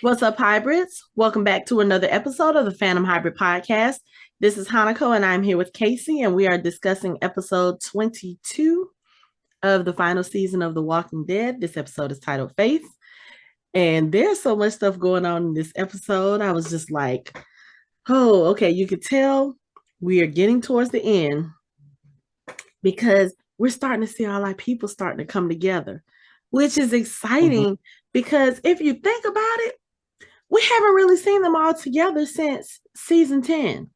What's up, hybrids? Welcome back to another episode of the Fandom Hybrid Podcast. This is Hanako, and I'm here with Casey, and we are discussing episode 22 of the final season of The Walking Dead. This episode is titled Faith, and there's so much stuff going on in this episode. I was just like, oh, okay, you could tell we are getting towards the end because we're starting to see all our people starting to come together, which is exciting because if you think about it, we haven't really seen them all together since season 10.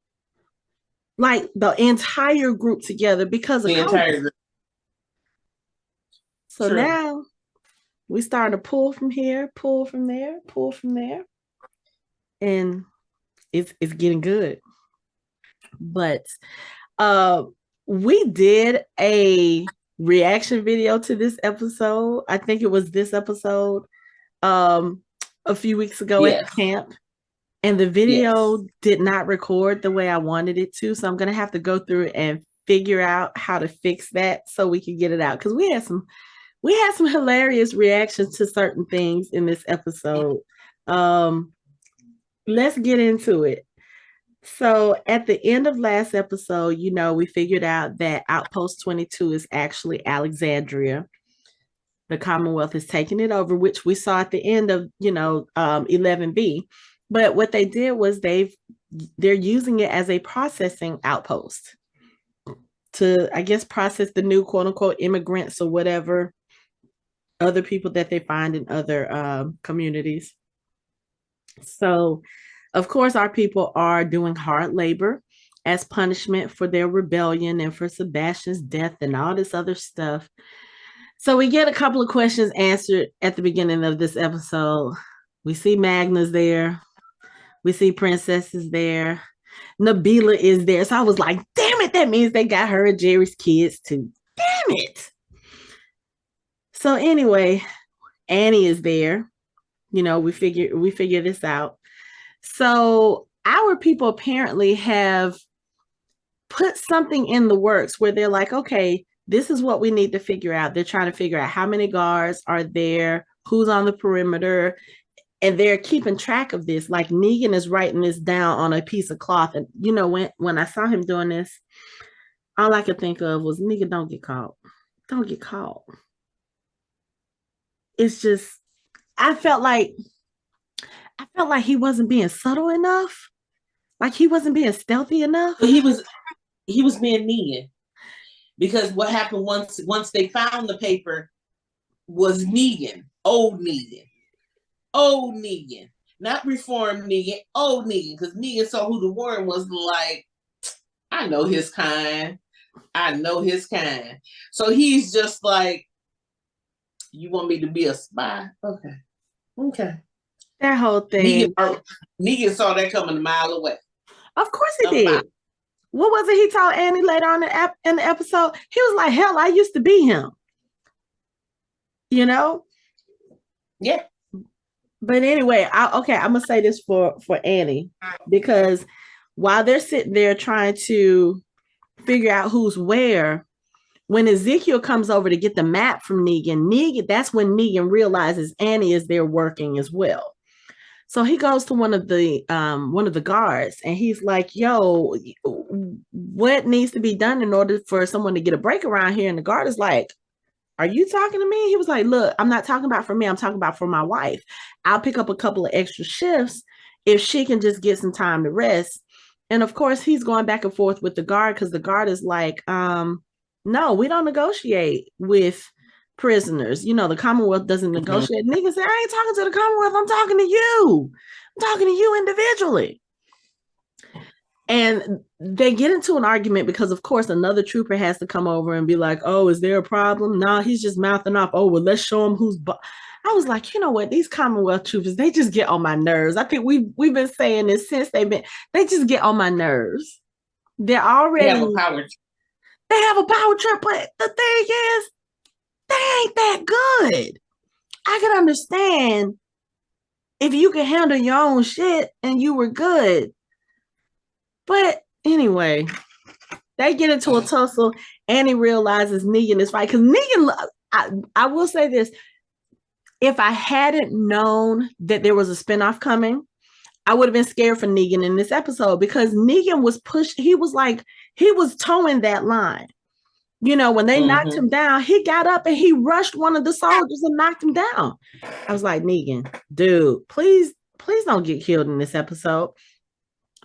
Like the entire group together because of The COVID. entire group. So True. now we starting to pull from here, pull from there, pull from there. And it's getting good. But we did a reaction video to this episode. I think it was this episode a few weeks ago at the camp. And the video did not record the way I wanted it to. So I'm going to have to go through and figure out how to fix that so we can get it out. Because we had some hilarious reactions to certain things in this episode. Let's get into it. So at the end of last episode, we figured out that Outpost 22 is actually Alexandria. The Commonwealth is taking it over, which we saw at the end of, 11B. But what they did was they're using it as a processing outpost to, I guess, process the new quote unquote immigrants or whatever other people that they find in other communities. So, of course, our people are doing hard labor as punishment for their rebellion and for Sebastian's death and all this other stuff. So we get a couple of questions answered at the beginning of this episode. We see Magna's there. We see Princess is there. Nabila is there. So I was like, damn it, that means they got her and Jerry's kids too. Damn it. So anyway, Annie is there. We figure this out. So our people apparently have put something in the works where they're like, okay, this is what we need to figure out. They're trying to figure out how many guards are there, who's on the perimeter, and they're keeping track of this. Like Negan is writing this down on a piece of cloth. And when I saw him doing this, all I could think of was, Negan, don't get caught. Don't get caught. It's just, I felt like he wasn't being subtle enough. Like he wasn't being stealthy enough. But he was being Negan. Because what happened once they found the paper was Negan, old Negan. Old Negan, not reformed Negan, old Negan, because Negan saw who the Warren was like, I know his kind. So he's just like, you want me to be a spy? Okay. That whole thing. Negan saw that coming a mile away. Of course he did. What was it he told Annie later on in the episode? He was like, hell, I used to be him. Yeah. But anyway, I'm going to say this for Annie, because while they're sitting there trying to figure out who's where, when Ezekiel comes over to get the map from Negan, that's when Negan realizes Annie is there working as well. So he goes to one of the guards and he's like, yo, what needs to be done in order for someone to get a break around here? And the guard is like, are you talking to me? He was like, look, I'm not talking about for me. I'm talking about for my wife. I'll pick up a couple of extra shifts if she can just get some time to rest. And of course, he's going back and forth with the guard because the guard is like, no, we don't negotiate with prisoners. The Commonwealth doesn't negotiate. Niggas say, I ain't talking to the Commonwealth. I'm talking to you. I'm talking to you individually. And they get into an argument because, of course, another trooper has to come over and be like, oh, is there a problem? No, he's just mouthing off. Oh, well, let's show him who's... I was like, you know what? These Commonwealth troopers, they just get on my nerves. I think we've been saying this since they just get on my nerves. They're already... They have a power trip. They have a power trip, but the thing is, they ain't that good. I can understand if you can handle your own shit and you were good. But anyway, they get into a tussle. Annie realizes Negan is right. Because Negan, I will say this. if I hadn't known that there was a spinoff coming, I would have been scared for Negan in this episode because Negan was pushed. He was towing that line. You know, when they knocked him down, he got up and he rushed one of the soldiers and knocked him down. I was like, Negan, dude, please don't get killed in this episode.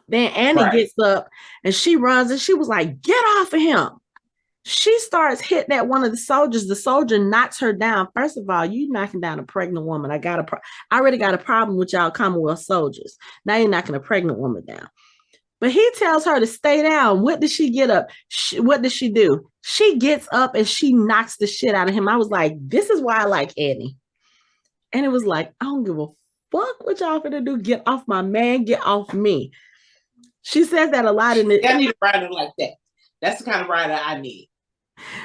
Then Annie gets up and she runs and she was like, get off of him. She starts hitting at one of the soldiers. The soldier knocks her down. First of all, you knocking down a pregnant woman. I already got a problem with y'all Commonwealth soldiers. Now you're knocking a pregnant woman down. But he tells her to stay down. What did she get up? What did she do? She gets up and she knocks the shit out of him. I was like, this is why I like Annie. And it was like, I don't give a fuck what y'all finna do. Get off my man. Get off me. She says that a lot in it. I need a writer like that. That's the kind of writer I need.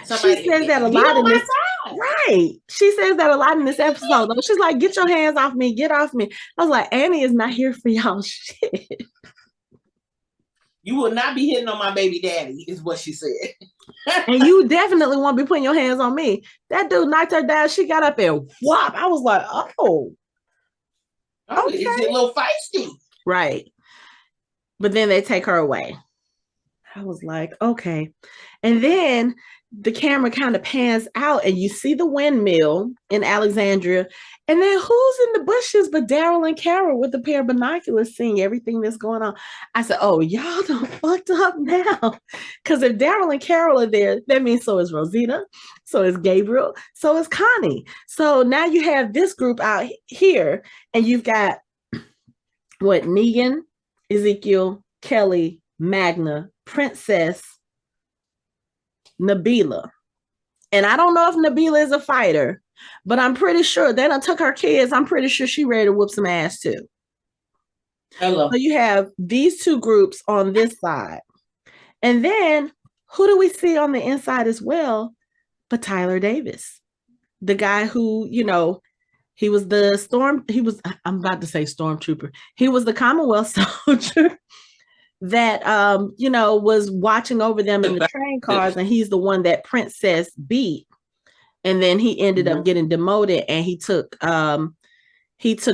She says that a lot in this. Right. She says that a lot in this episode. She's like, get your hands off me. Get off me. I was like, Annie is not here for y'all shit. You will not be hitting on my baby daddy, is what she said. And you definitely won't be putting your hands on me. That dude knocked her down. She got up and whop. I was like, oh. Okay. It's a little feisty. Right. But then they take her away. I was like, okay. And then the camera kind of pans out and you see the windmill in Alexandria. And then who's in the bushes but Daryl and Carol with a pair of binoculars seeing everything that's going on. I said, oh, y'all done fucked up now. Because if Daryl and Carol are there, that means so is Rosita, so is Gabriel, so is Connie. So now you have this group out here and you've got what, Negan, Ezekiel, Kelly, Magna, Princess, Nabila. And I don't know if Nabila is a fighter, but I'm pretty sure they done took her kids. I'm pretty sure she ready to whoop some ass too. Hello. So you have these two groups on this side. And then who do we see on the inside as well? But Tyler Davis, the guy who, you know, he was I'm about to say stormtrooper. He was the Commonwealth soldier that, you know, was watching over them in the train cars. And he's the one that Princess beat. And then he ended up getting demoted and he took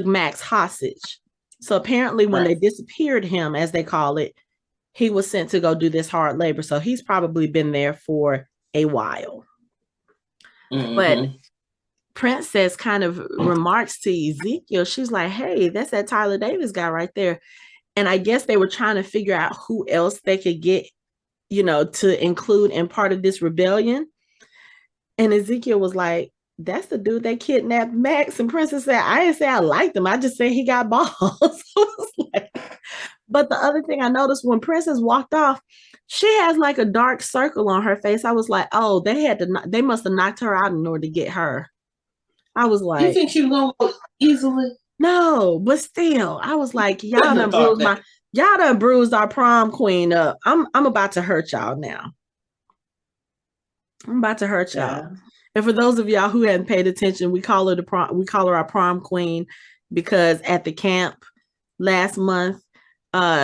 Max hostage. So apparently when they disappeared him, as they call it, he was sent to go do this hard labor. So he's probably been there for a while. But Princess kind of remarks to Ezekiel, she's like, hey, that's that Tyler Davis guy right there. And I guess they were trying to figure out who else they could get, you know, to include in part of this rebellion. And Ezekiel was like, that's the dude that kidnapped Max. And Princess said, I didn't say I liked him. I just said he got balls. But the other thing I noticed when Princess walked off, she has like a dark circle on her face. I was like, oh, they must have knocked her out in order to get her. I was like, you think she's going to go easily? No, but still, I was like, y'all done bruised our prom queen up. I'm about to hurt y'all now. I'm about to hurt y'all. Yeah. And for those of y'all who hadn't paid attention, we call her our prom queen because at the camp last month,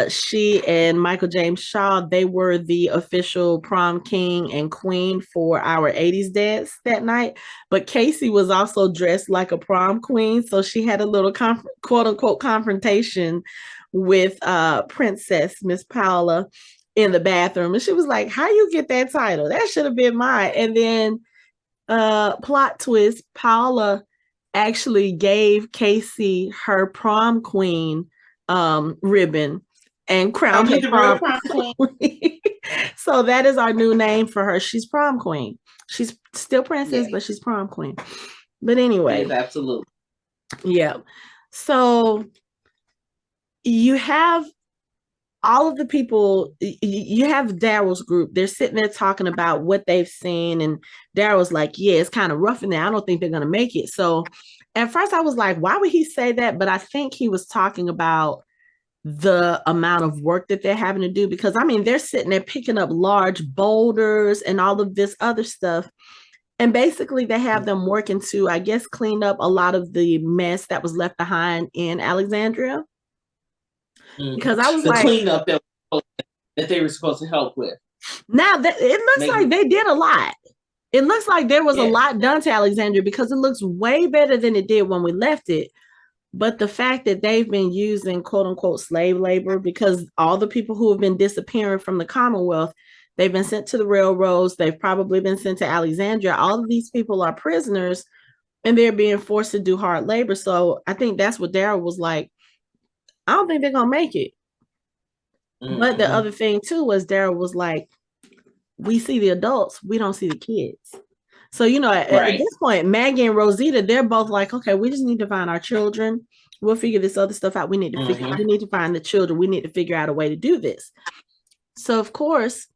she and Michael James Shaw, they were the official prom king and queen for our 80s dance that night. But Casey was also dressed like a prom queen. So she had a little quote unquote confrontation with Princess Miss Paula in the bathroom. And she was like, how you get that title? That should have been mine. And then plot twist, Paula actually gave Casey her prom queen ribbon and crowned her prom queen. So that is our new name for her. She's prom queen. She's still princess, but she's prom queen. But anyway, absolutely. Yeah. So you have all of the people, you have Daryl's group. They're sitting there talking about what they've seen. And Daryl's like, yeah, it's kind of rough in there. I don't think they're going to make it. So at first I was like, why would he say that? But I think he was talking about the amount of work that they're having to do, because I mean, they're sitting there picking up large boulders and all of this other stuff. And basically they have them working to, I guess, clean up a lot of the mess that was left behind in Alexandria. Because I was the like, cleanup that they were supposed to help with. Now that it looks like they did a lot. It looks like there was a Yeah. lot done to Alexandria because it looks way better than it did when we left it. But the fact that they've been using quote unquote slave labor, because all the people who have been disappearing from the Commonwealth, they've been sent to the railroads. They've probably been sent to Alexandria. All of these people are prisoners and they're being forced to do hard labor. So I think that's what Daryl was like. I don't think they're going to make it. Mm-hmm. But the other thing too was Daryl was like, we see the adults, we don't see the kids. So, you know, at this point, Maggie and Rosita, they're both like, okay, we just need to find our children. We'll figure this other stuff out. We need to figure, we need to find the children. We need to figure out a way to do this. So, of course,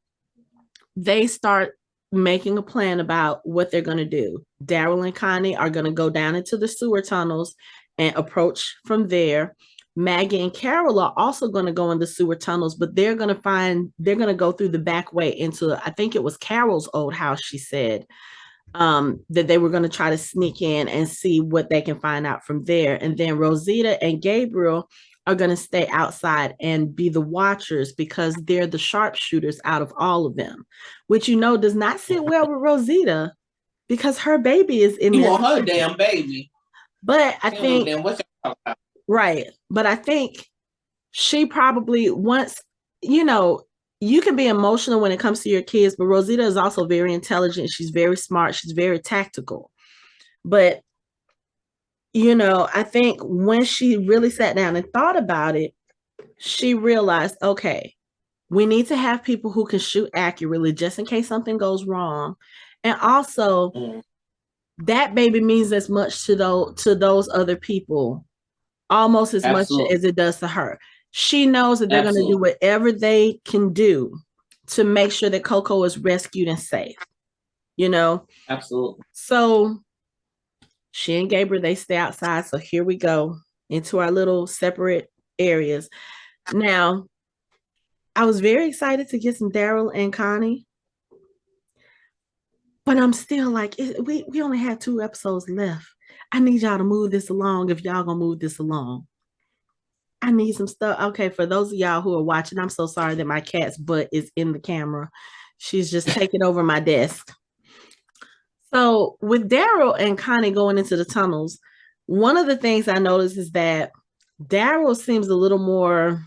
they start making a plan about what they're going to do. Daryl and Connie are going to go down into the sewer tunnels and approach from there. Maggie and Carol are also going to go in the sewer tunnels, but they're going to go through the back way into, I think it was Carol's old house, she said, that they were going to try to sneak in and see what they can find out from there. And then Rosita and Gabriel are going to stay outside and be the watchers because they're the sharpshooters out of all of them, which, you know, does not sit well with Rosita because her baby is in there. You want her damn baby. But I think, right. But I think she probably wants, you know, you can be emotional when it comes to your kids, but Rosita is also very intelligent. She's very smart. She's very tactical. But, you know, I think when she really sat down and thought about it, she realized, okay, we need to have people who can shoot accurately just in case something goes wrong. And also, that baby means as much to those other people, almost as much as it does to her. She knows that they're going to do whatever they can do to make sure that Coco is rescued and safe, you know? Absolutely. So she and Gabriel, they stay outside. So here we go into our little separate areas. Now, I was very excited to get some Daryl and Connie, but I'm still like, we only have 2 episodes left. I need y'all to move this along if y'all gonna move this along. I need some stuff. Okay, for those of y'all who are watching, I'm so sorry that my cat's butt is in the camera. She's just taking over my desk. So with Daryl and Connie going into the tunnels, one of the things I noticed is that Daryl seems a little more,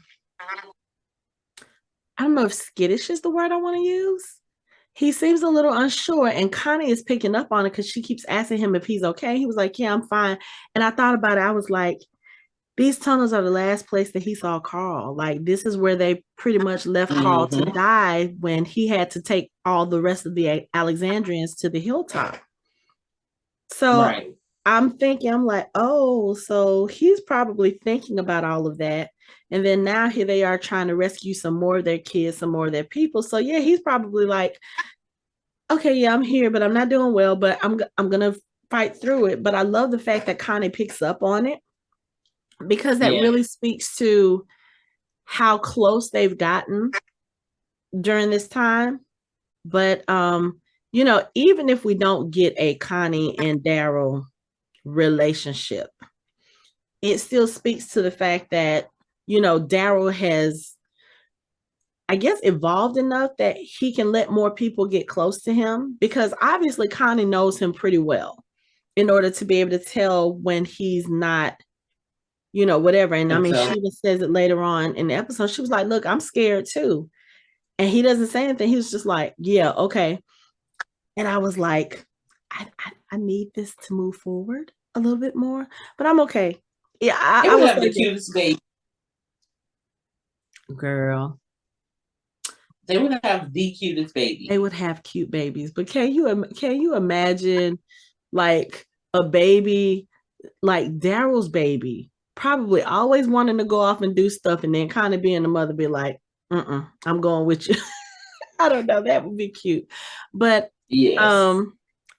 I don't know if skittish is the word I want to use. He seems a little unsure, and Connie is picking up on it because she keeps asking him if he's okay. He was like, yeah, I'm fine. And I thought about it. I was like, these tunnels are the last place that he saw Carl. Like, this is where they pretty much left Carl to die when he had to take all the rest of the Alexandrians to the hilltop. So I'm thinking, I'm like, oh, so he's probably thinking about all of that. And then now here they are trying to rescue some more of their kids, some more of their people. So yeah, he's probably like, okay, yeah, I'm here, but I'm not doing well, but I'm going to fight through it. But I love the fact that Connie picks up on it, because that really speaks to how close they've gotten during this time. But, you know, even if we don't get a Connie and Daryl relationship, it still speaks to the fact that, you know, Daryl has, I guess, evolved enough that he can let more people get close to him, because obviously Connie knows him pretty well in order to be able to tell when he's not, you know, whatever. And I mean, she even says it later on in the episode. She was like, look, I'm scared too. And he doesn't say anything. He was just like, yeah, okay. And I was like, I need this to move forward a little bit more, but I'm okay. Yeah, I would have the cutest baby. Girl. They would have the cutest baby. They would have cute babies. But can you imagine like a baby, like Daryl's baby, probably always wanting to go off and do stuff, and then kind of being the mother, be like, I'm going with you. I don't know. That would be cute. But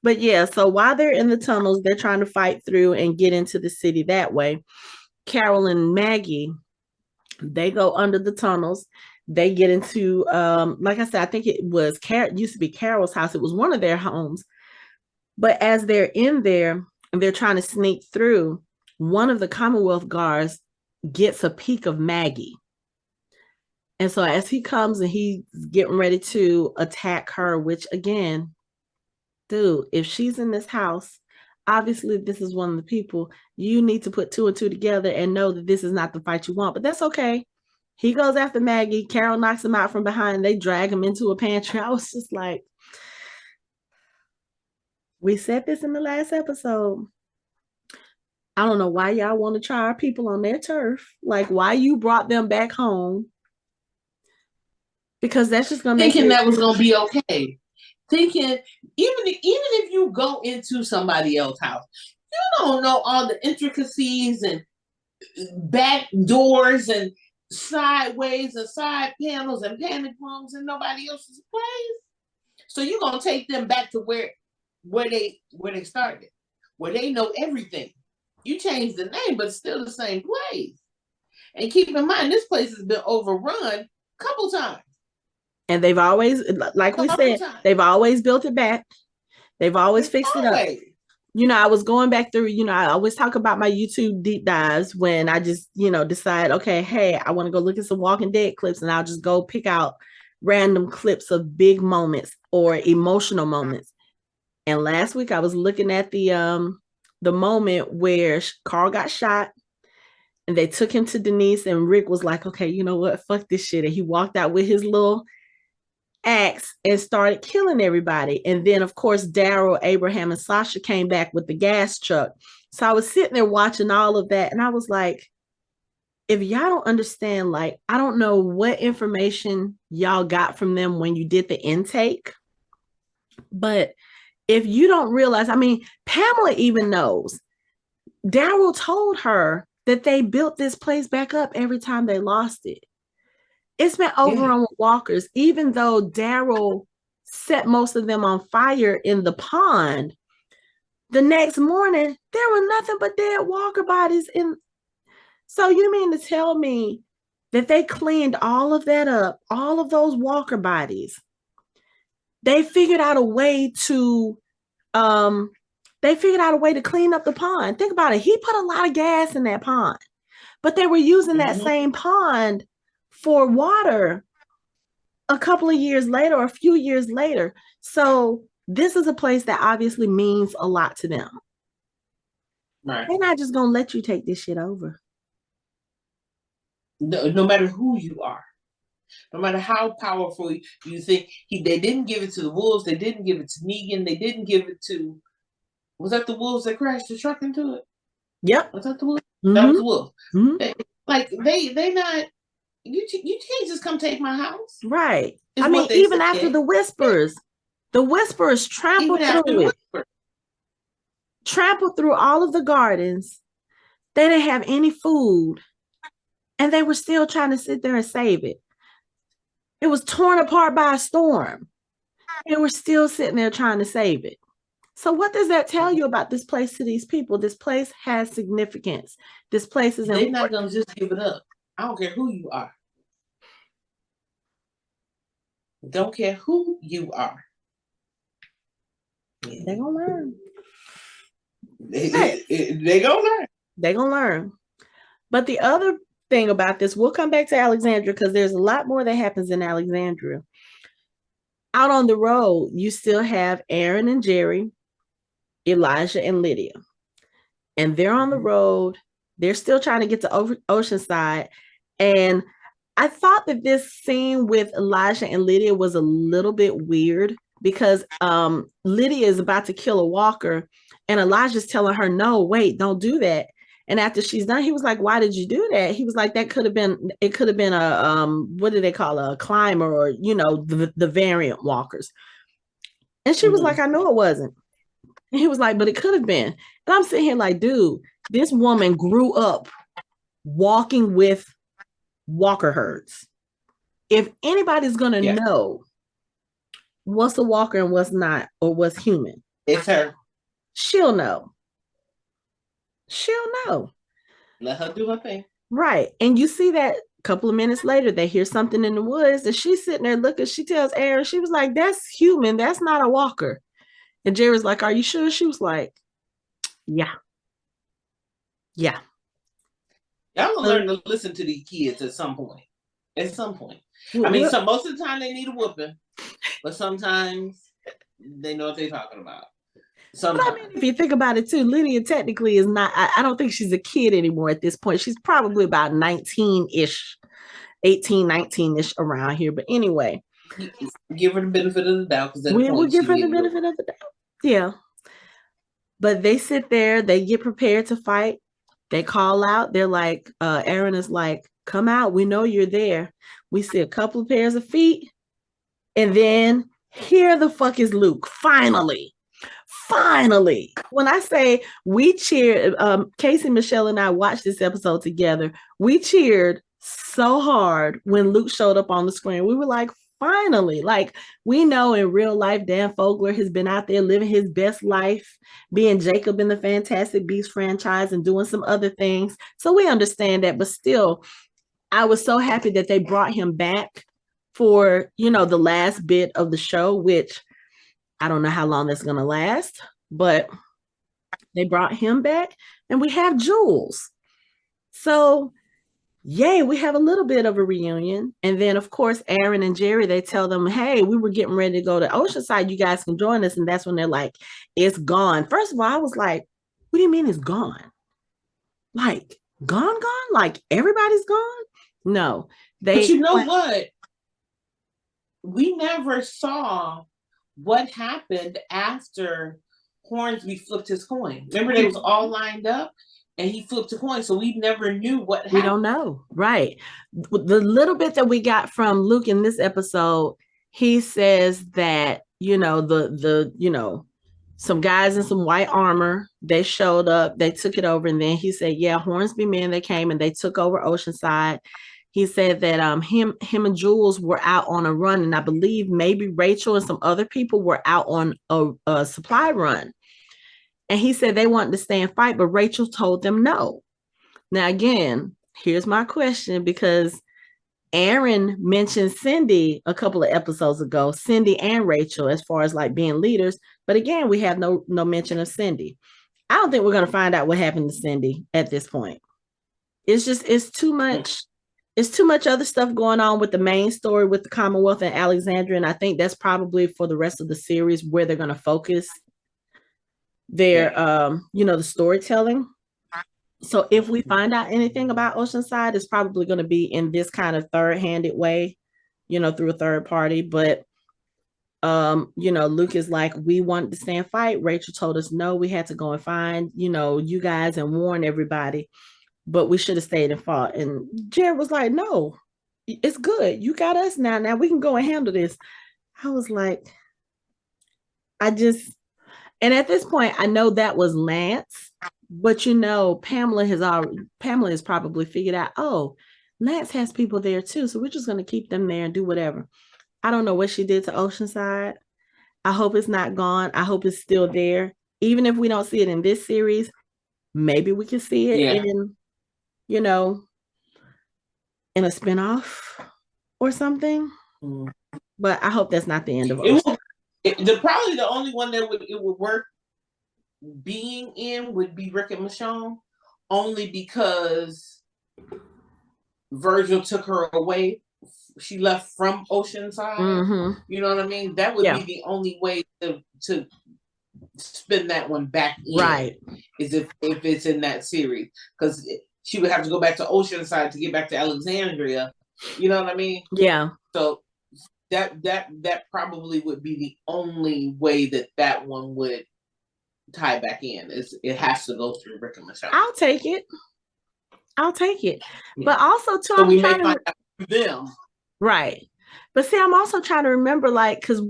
but yeah, so while they're in the tunnels, they're trying to fight through and get into the city that way. Carol and Maggie, they go under the tunnels. They get into, like I said, I think it used to be Carol's house. It was one of their homes. But as they're in there and they're trying to sneak through, one of the Commonwealth guards gets a peek of Maggie. And so as he comes and he's getting ready to attack her, which again, dude, if she's in this house, obviously this is one of the people. You need to put two and two together and know that this is not the fight you want, but that's okay. He goes after Maggie. Carol knocks him out from behind. They drag him into a pantry. I was just like, we said this in the last episode. I don't know why y'all want to try our people on their turf. Like, why you brought them back home? Because that's just gonna make thinking that was gonna be okay. Thinking even if you go into somebody else's house, you don't know all the intricacies and back doors and sideways and side panels and panic rooms in nobody else's place. So you're gonna take them back to where they started, where they know everything. You change the name, but it's still the same place. And keep in mind, this place has been overrun a couple times. And they've always, like we said, they've always built it back. They've always fixed it up. You know, I was going back through, you know, I always talk about my YouTube deep dives when I just, you know, decide, okay, hey, I want to go look at some Walking Dead clips, and I'll just go pick out random clips of big moments or emotional moments. And last week I was looking at the moment where Carl got shot and they took him to Denise, and Rick was like, okay, you know what? Fuck this shit. And he walked out with his little axe and started killing everybody. And then, of course, Daryl, Abraham, and Sasha came back with the gas truck. So I was sitting there watching all of that, and I was like, if y'all don't understand, like, I don't know what information y'all got from them when you did the intake, but if you don't realize, I mean, Pamela even knows. Daryl told her that they built this place back up every time they lost it. It's been overrun with walkers, even though Daryl set most of them on fire in the pond. The next morning, there were nothing but dead walker bodies in. So you mean to tell me that they cleaned all of that up, all of those walker bodies? They figured out a way to clean up the pond. Think about it. He put a lot of gas in that pond, but they were using that same pond for water a couple of years later or a few years later. So this is a place that obviously means a lot to them. Right. They're not just going to let you take this shit over. No matter who you are, no matter how powerful you think, they didn't give it to the wolves. They didn't give it to Negan. They didn't give it to, was that the wolves that crashed the truck into it? Yep. Was that the wolves? Mm-hmm. That was the wolves. Mm-hmm. They not, you can't just come take my house. Right. I mean, even after the whispers trampled through it. Trampled through all of the gardens. They didn't have any food. And they were still trying to sit there and save it. It was torn apart by a storm. They were still sitting there trying to save it. So what does that tell you about this place to these people? This place has significance. This place is important. They're not going to just give it up. I don't care who you are. Don't care who you are. They're going to learn. They're going to learn. They're going to learn. But the other thing about this, we'll come back to Alexandria because there's a lot more that happens in Alexandria. Out on the road, you still have Aaron and Jerry, Elijah and Lydia. And they're on the road. They're still trying to get to Oceanside. And I thought that this scene with Elijah and Lydia was a little bit weird because Lydia is about to kill a walker and Elijah's telling her, no, wait, don't do that. And after she's done, he was like, why did you do that? He was like, it could have been a, what do they call a climber or, you know, the variant walkers. And she was like, I know it wasn't. And he was like, but it could have been. And I'm sitting here like, dude, this woman grew up walking with walker herds. If anybody's going to know what's a walker and what's not, or what's human, it's her. She'll know. Let her do her thing. Right. And you see that a couple of minutes later, they hear something in the woods and she's sitting there looking. She tells Aaron, she was like, that's human. That's not a walker. And Jerry's like, are you sure? She was like, yeah. Y'all gonna learn to listen to these kids at some point. I mean, most of the time they need a whooping, but sometimes they know what they're talking about. But I mean, if you think about it too, Lydia technically is not, I don't think she's a kid anymore at this point. She's probably about 19-ish, 18, 19-ish around here. But anyway. Give her the benefit of the doubt. We'll give her the benefit of the doubt. Yeah. But they sit there, they get prepared to fight. They call out. They're like, Aaron is like, come out. We know you're there. We see a couple of pairs of feet. And then here the fuck is Luke. Finally. When I say we cheered, Casey, Michelle, and I watched this episode together. We cheered so hard when Luke showed up on the screen. We were like, finally. Like, we know in real life, Dan Fogler has been out there living his best life, being Jacob in the Fantastic Beasts franchise and doing some other things. So we understand that. But still, I was so happy that they brought him back for, the last bit of the show, which I don't know how long that's going to last, but they brought him back and we have Jules. So yay, we have a little bit of a reunion. And then, of course, Aaron and Jerry, they tell them, hey, we were getting ready to go to Oceanside. You guys can join us. And that's when they're like, it's gone. First of all, I was like, what do you mean it's gone? Like, gone? Like, everybody's gone? No. But you know what? We never saw what happened after Hornsby flipped his coin. Remember, they was all lined up and he flipped a coin, so we never knew what happened. We don't know, right? The little bit that we got from Luke in this episode, he says that some guys in some white armor, they showed up, they took it over, and then he said, yeah, Hornsby men, they came and they took over Oceanside. He said that him and Jules were out on a run, and I believe maybe Rachel and some other people were out on a supply run. And he said they wanted to stay and fight, but Rachel told them no. Now, again, here's my question, because Aaron mentioned Cindy a couple of episodes ago, Cindy and Rachel, as far as like being leaders. But again, we have no mention of Cindy. I don't think we're going to find out what happened to Cindy at this point. It's too much. It's too much other stuff going on with the main story with the Commonwealth and Alexandria. And I think that's probably for the rest of the series where they're going to focus their, the storytelling. So if we find out anything about Oceanside, it's probably going to be in this kind of third-handed way, through a third party. But, Luke is like, we wanted to stay and fight. Rachel told us, no, we had to go and find, you guys and warn everybody. But we should have stayed and fought. And Jared was like, no, it's good. You got us now. Now we can go and handle this. I was like, and at this point, I know that was Lance, but Pamela has probably figured out, oh, Lance has people there too. So we're just going to keep them there and do whatever. I don't know what she did to Oceanside. I hope it's not gone. I hope it's still there. Even if we don't see it in this series, maybe we can see it in a spinoff or something. But I hope that's not the end of it. Probably the only one that it would work being in would be Rick and Michonne, only because Virgil took her away. She left from Oceanside. Mm-hmm. You know what I mean? That would be the only way to spin that one back in. Right. Is if it's in that series. Because she would have to go back to Oceanside to get back to Alexandria. You know what I mean? Yeah. So that probably would be the only way that one would tie back in. It has to go through Rick and Michelle. I'll take it. Yeah. But also too, so we may find out them. Right. But see, I'm also trying to remember, because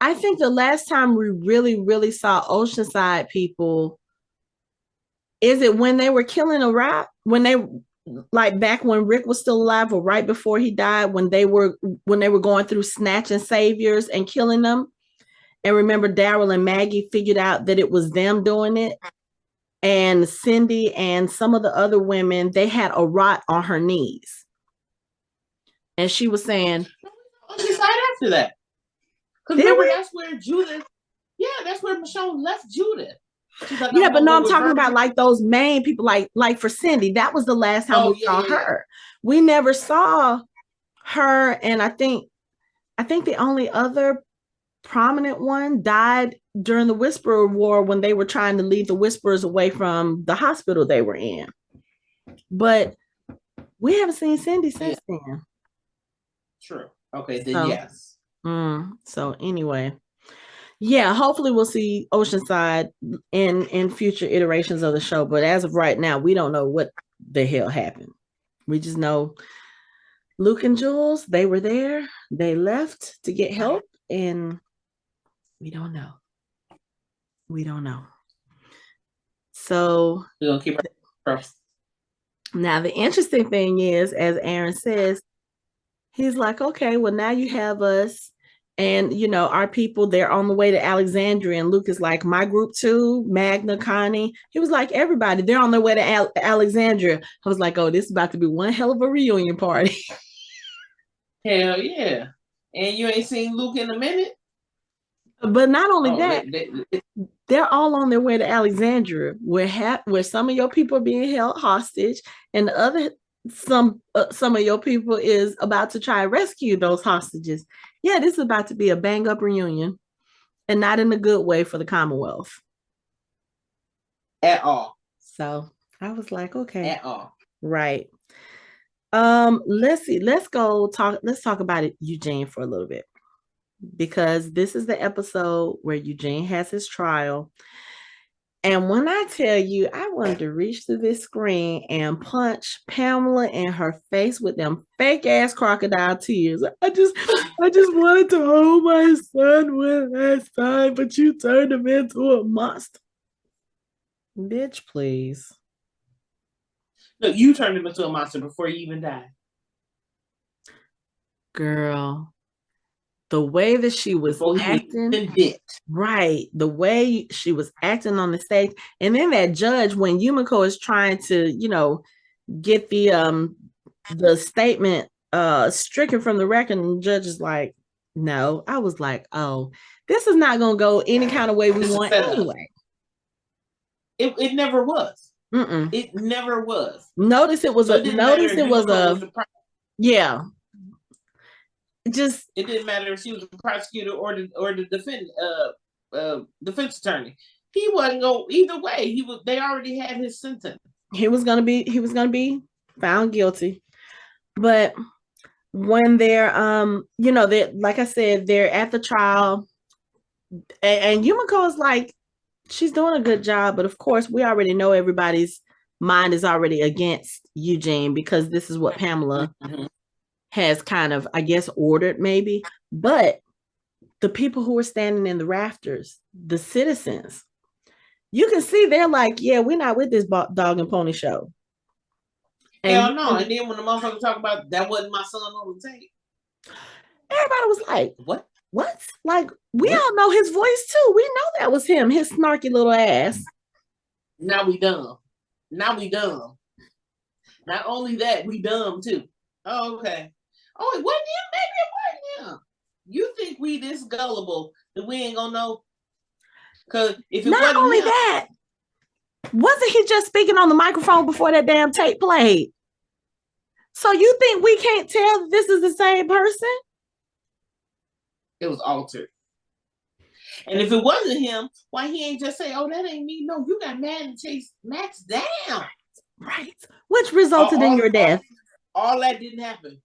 I think the last time we really, really saw Oceanside people, is it when they were killing a rat? When they, back when Rick was still alive or right before he died, when they were going through snatching saviors and killing them? And remember, Daryl and Maggie figured out that it was them doing it. And Cindy and some of the other women, they had a rot on her knees. And she was saying, she died after that. Because remember, that's where Judith, that's where Michonne left Judith. Like, but no, I'm talking about those main people, like for Cindy, that was the last time we saw her. We never saw her. And I think the only other prominent one died during the Whisperer War when they were trying to lead the Whisperers away from the hospital they were in. But we haven't seen Cindy since then. True. Okay, then yes. So anyway, yeah, hopefully we'll see Oceanside in future iterations of the show. But as of right now, we don't know what the hell happened. We just know Luke and Jules, they were there. They left to get help, and we don't know. We don't know. So we're gonna keep our now the interesting thing is, as Aaron says, he's like, okay, well, now you have us and, you know, our people, they're on the way to Alexandria. And Luke is like, my group too, Magna, Connie. He was like, everybody, they're on their way to Alexandria. I was like, oh, this is about to be one hell of a reunion party. Hell yeah. And you ain't seen Luke in a minute? But not only that, they're all on their way to Alexandria, where some of your people are being held hostage, and the other some of your people is about to try to rescue those hostages. Yeah, this is about to be a bang up reunion, and not in a good way for the Commonwealth at all. So I was like, okay, at all, right. Let's see. Let's talk about it, Eugene, for a little bit, because this is the episode where Eugene has his trial. And when I tell you, I wanted to reach through this screen and punch Pamela in her face with them fake ass crocodile tears. I just wanted to hold my son one last time, but you turned him into a monster. Bitch, please. Look, you turned him into a monster before he even died. Girl, the way that she was acting, right? The way she was acting on the stage, and then that judge, when Yumiko is trying to, you know, get the statement stricken from the record, and the judge is like, no. I was like, oh, this is not gonna go any kind of way we want anyway. It never was. It never was. Notice it was yeah. Just it didn't matter if she was the prosecutor or the defense attorney. He wasn't going either way. They already had his sentence. He was gonna be found guilty. But when they're you know, they, like I said, they're at the trial, and Yumiko is like, she's doing a good job, but of course we already know everybody's mind is already against Eugene, because this is what Pamela has kind of, I guess, ordered maybe. But the people who were standing in the rafters, the citizens, you can see they're like, yeah, we're not with this dog and pony show. Hell no. And then when the motherfucker talk about that wasn't my son on the tape, everybody was like, what? Like, we all know his voice too. We know that was him, his snarky little ass. Now we dumb. Not only that, we dumb too. Oh, okay. Oh, it wasn't him? Maybe it wasn't him. You think we this gullible that we ain't gonna know? Because if it not only that, wasn't he just speaking on the microphone before that damn tape played? So you think we can't tell that this is the same person? It was altered. And if it wasn't him, why he ain't just say, oh, that ain't me? No, you got mad and chased Max down. Right. Which resulted in your death. All that didn't happen.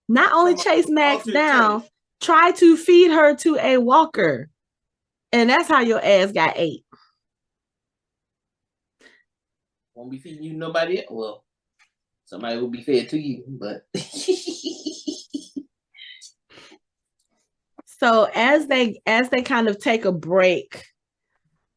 Not only chase Max down, try to feed her to a walker. And that's how your ass got ate. Won't be feeding you nobody else. Well, somebody will be fed to you, but so as they kind of take a break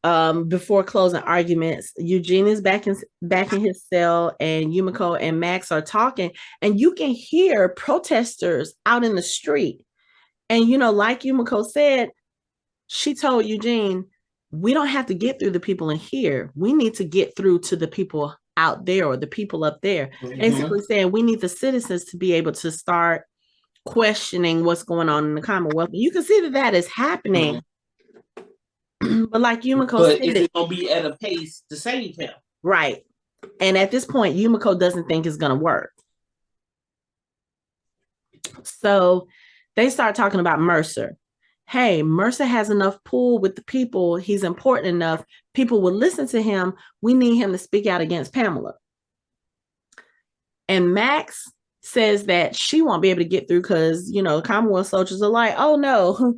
before closing arguments, Eugene is back in his cell, and Yumiko and Max are talking, and you can hear protesters out in the street. And you know, like Yumiko said, she told Eugene, we don't have to get through the people in here. We need to get through to the people out there, or the people up there. Basically saying we need the citizens to be able to start questioning what's going on in the Commonwealth. You can see that is happening. But like Yumiko said, is it gonna be at a pace to save him? Right. And at this point, Yumiko doesn't think it's gonna work. So they start talking about Mercer. hey, Mercer has enough pull with the people. He's important enough. People will listen to him. We need him to speak out against Pamela. And Max says that she won't be able to get through because, Commonwealth soldiers are like, oh no,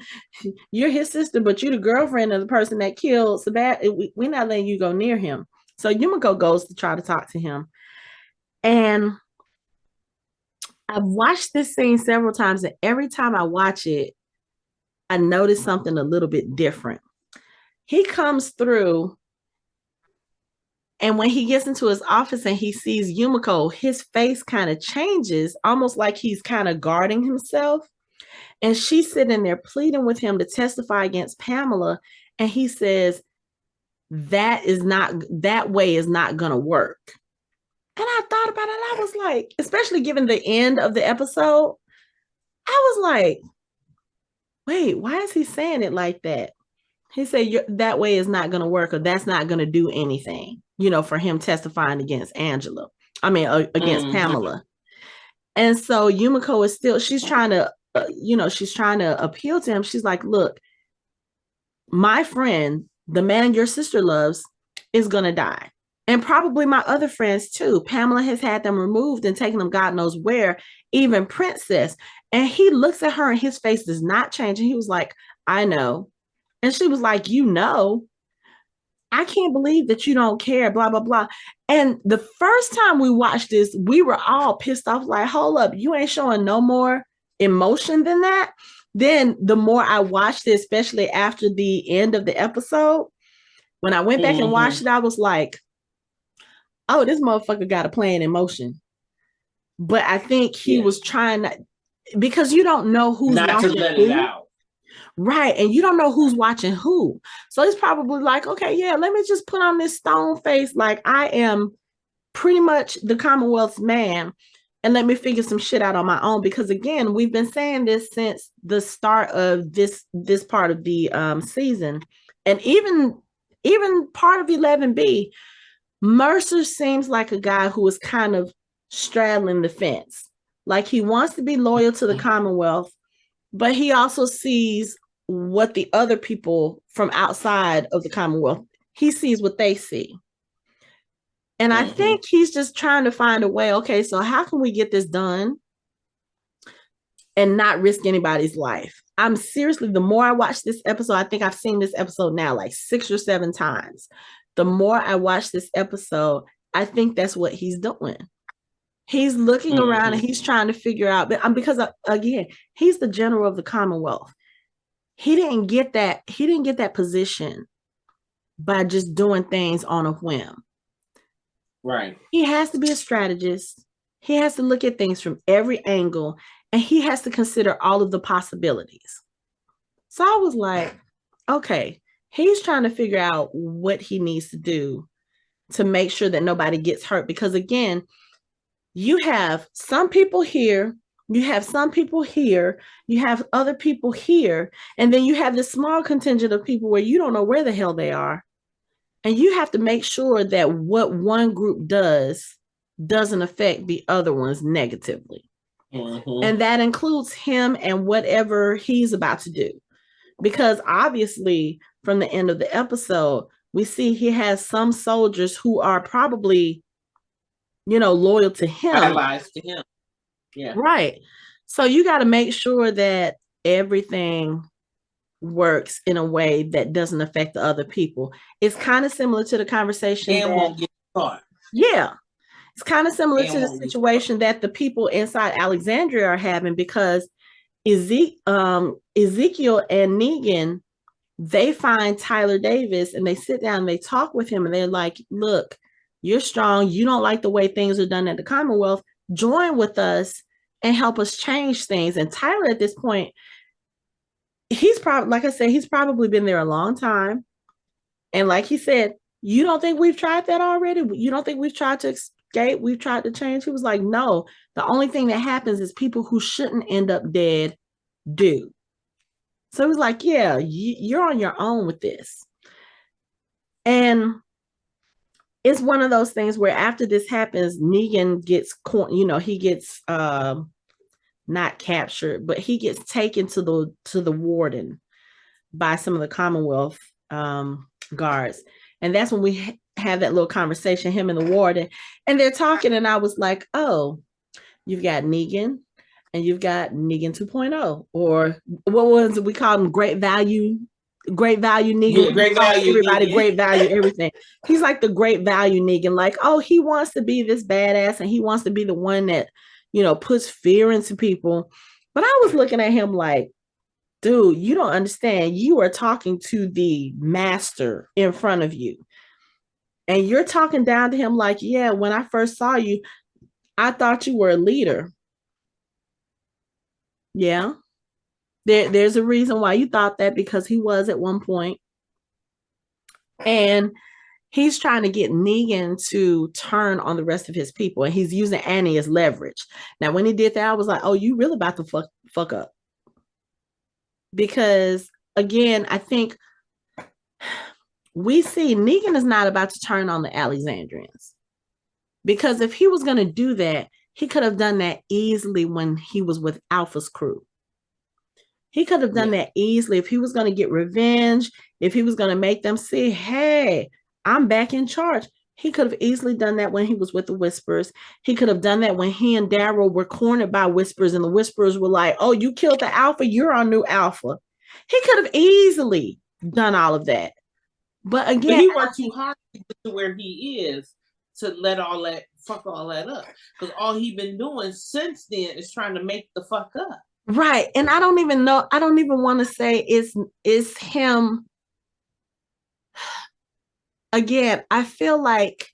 you're his sister, but you're the girlfriend of the person that killed Sebastian. We're not letting you go near him. So Yumiko goes to try to talk to him. And I've watched this scene several times, and every time I watch it, I notice something a little bit different. He comes through, and when he gets into his office and he sees Yumiko, his face kind of changes, almost like he's kind of guarding himself. And she's sitting there pleading with him to testify against Pamela. And he says, that way is not going to work. And I thought about it. And I was like, especially given the end of the episode, I was like, wait, why is he saying it like that? He said, that way is not going to work, or that's not going to do anything, for him testifying against against Pamela. And so Yumiko is still, she's trying to appeal to him. She's like, look, my friend, the man your sister loves, is going to die. And probably my other friends too. Pamela has had them removed and taken them God knows where, even Princess. And he looks at her and his face does not change. And he was like, I know. And she was like, I can't believe that you don't care, blah, blah, blah. And the first time we watched this, we were all pissed off, like, hold up, you ain't showing no more emotion than that. Then the more I watched it, especially after the end of the episode, when I went back and watched it, I was like, oh, this motherfucker got a plan in motion. But I think he was trying to, because you don't know who's not to let it out. Right. And you don't know who's watching who. So he's probably like, okay, yeah, let me just put on this stone face like I am pretty much the Commonwealth's man, and let me figure some shit out on my own. Because again, we've been saying this since the start of this part of the season. And even part of 11B, Mercer seems like a guy who is kind of straddling the fence. Like he wants to be loyal to the Commonwealth, but he also sees what the other people from outside of the Commonwealth, he sees what they see. And I think he's just trying to find a way, okay, so how can we get this done and not risk anybody's life? I'm seriously, the more I watch this episode, I think I've seen this episode now like 6 or 7 times. The more I watch this episode, I think that's what he's doing. He's looking around and he's trying to figure out, because again, he's the general of the Commonwealth. He didn't get that position by just doing things on a whim. Right. He has to be a strategist. He has to look at things from every angle, and he has to consider all of the possibilities. So I was like, okay, he's trying to figure out what he needs to do to make sure that nobody gets hurt. Because again, you have some people here, you have some people here, you have other people here, and then you have this small contingent of people where you don't know where the hell they are. And you have to make sure that what one group doesn't affect the other ones negatively. And that includes him and whatever he's about to do. Because obviously, from the end of the episode, we see he has some soldiers who are probably, loyal to him. Allies to him. Yeah. Right. So you got to make sure that everything works in a way that doesn't affect the other people. It's kind of similar to the conversation. And won't get caught. Yeah. It's kind of similar to the situation that the people inside Alexandria are having, because Ezekiel and Negan, they find Tyler Davis and they sit down and they talk with him and they're like, look, you're strong. You don't like the way things are done at the Commonwealth. Join with us and help us change things. And Tyler at this point, he's probably, like I said, he's probably been there a long time. And like he said, you don't think we've tried that already? You don't think we've tried to escape? We've tried to change? He was like, no, the only thing that happens is people who shouldn't end up dead do. So he was like, yeah, you're on your own with this. And it's one of those things where after this happens, Negan gets, he gets not captured, but he gets taken to the warden by some of the Commonwealth guards. And that's when we have that little conversation, him and the warden, and they're talking. And I was like, oh, you've got Negan and you've got Negan 2.0, or what was it? We called him great value Negan. Yeah, great value. Everybody, Negan. great value, everything. He's like the great value Negan. Like, oh, he wants to be this badass and he wants to be the one that, puts fear into people. But I was looking at him like, dude, you don't understand. You are talking to the master in front of you. And you're talking down to him like, yeah, when I first saw you, I thought you were a leader. Yeah. There's a reason why you thought that, because he was at one point. And he's trying to get Negan to turn on the rest of his people. And he's using Annie as leverage. Now, when he did that, I was like, oh, you really about to fuck up. Because, again, I think we see Negan is not about to turn on the Alexandrians. Because if he was going to do that, he could have done that easily when he was with Alpha's crew. He could have done that easily if he was going to get revenge, if he was going to make them see, hey, I'm back in charge. He could have easily done that when he was with the Whispers. He could have done that when he and Daryl were cornered by Whispers, and the Whispers were like, oh, you killed the Alpha, you're our new Alpha. He could have easily done all of that. But again, he worked too hard to get to where he is to fuck all that up. Because all he been doing since then is trying to make the fuck up. Right. And I don't even want to say it's him. Again, I feel like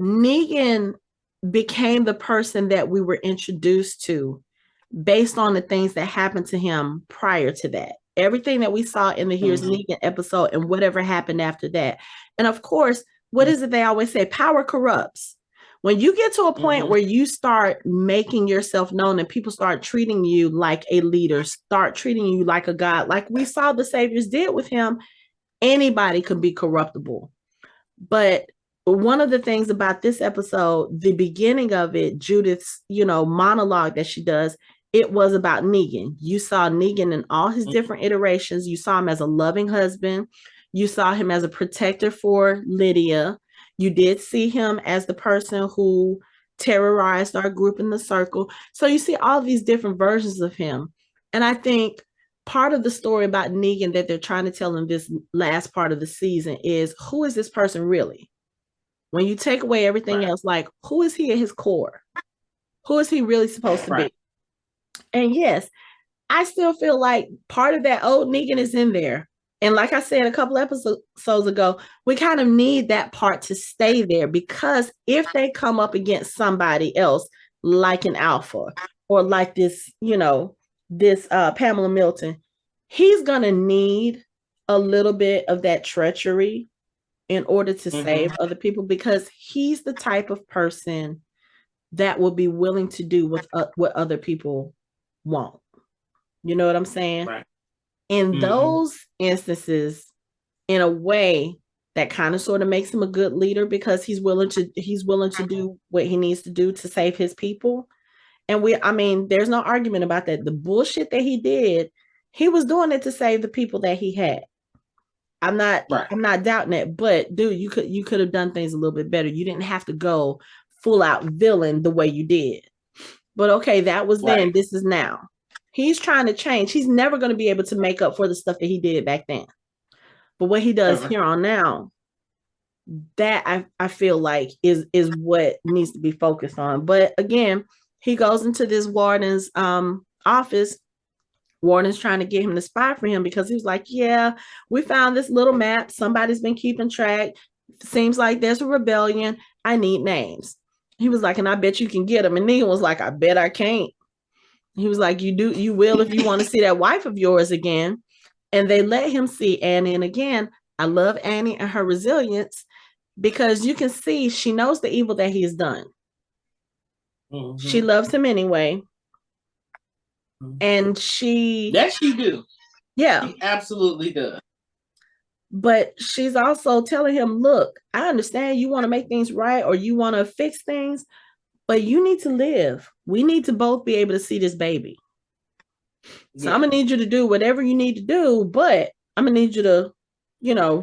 Negan became the person that we were introduced to based on the things that happened to him prior to that. Everything that we saw in the Here's Negan episode and whatever happened after that. And of course, what is it they always say? Power corrupts. When you get to a point where you start making yourself known and people start treating you like a leader, start treating you like a god, like we saw the Saviors did with him, anybody could be corruptible. But one of the things about this episode, the beginning of it, Judith's, monologue that she does, it was about Negan. You saw Negan in all his different iterations. You saw him as a loving husband. You saw him as a protector for Lydia. You did see him as the person who terrorized our group in the circle. So you see all these different versions of him. And I think part of the story about Negan that they're trying to tell in this last part of the season is, who is this person really? When you take away everything else, like, who is he at his core? Who is he really supposed to be? And yes, I still feel like part of that old Negan is in there. And like I said a couple episodes ago, we kind of need that part to stay there, because if they come up against somebody else like an Alpha or like this, this Pamela Milton, he's going to need a little bit of that treachery in order to save other people, because he's the type of person that will be willing to do what other people want. You know what I'm saying? Right. In those instances, in a way that kind of sort of makes him a good leader, because he's willing to do what he needs to do to save his people. And there's no argument about that. The bullshit that he did, he was doing it to save the people that he had. I'm not doubting it, but dude, you could have done things a little bit better. You didn't have to go full out villain the way you did. But okay, that was then, this is now. He's trying to change. He's never going to be able to make up for the stuff that he did back then. But what he does here on now, that I feel like is what needs to be focused on. But again, he goes into this warden's office. Warden's trying to get him to spy for him, because he was like, yeah, we found this little map. Somebody's been keeping track. Seems like there's a rebellion. I need names. He was like, and I bet you can get them. And Negan was like, I bet I can't. He was like, you will if you want to see that wife of yours again. And they let him see Annie. And again, I love Annie and her resilience, because you can see she knows the evil that he's done. She loves him anyway. And she do. Yeah. She absolutely does. But she's also telling him, look, I understand you want to make things right, or you want to fix things, but you need to live. We need to both be able to see this baby. So I'm going to need you to do whatever you need to do, but I'm gonna need you to,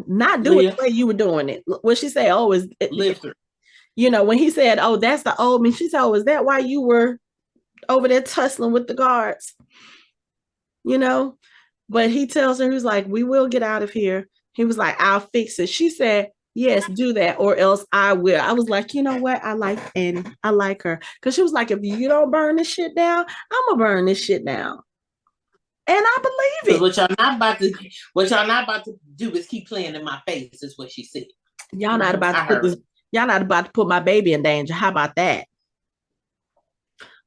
not do it the way you were doing it. What she say? Oh, live through. When he said, "Oh, that's the old me," she said, "Oh, is that why you were over there tussling with the guards?" But he tells her, he's like, "We will get out of here." He was like, "I'll fix it." She said, "Yes, do that, or else I will." I was like, you know what? I like Annie. I like her because she was like, "If you don't burn this shit down, I'm gonna burn this shit down," and I believe it. What y'all not about to do is keep playing in my face. Is what she said. Y'all not about to put this. Y'all not about to put my baby in danger. How about that?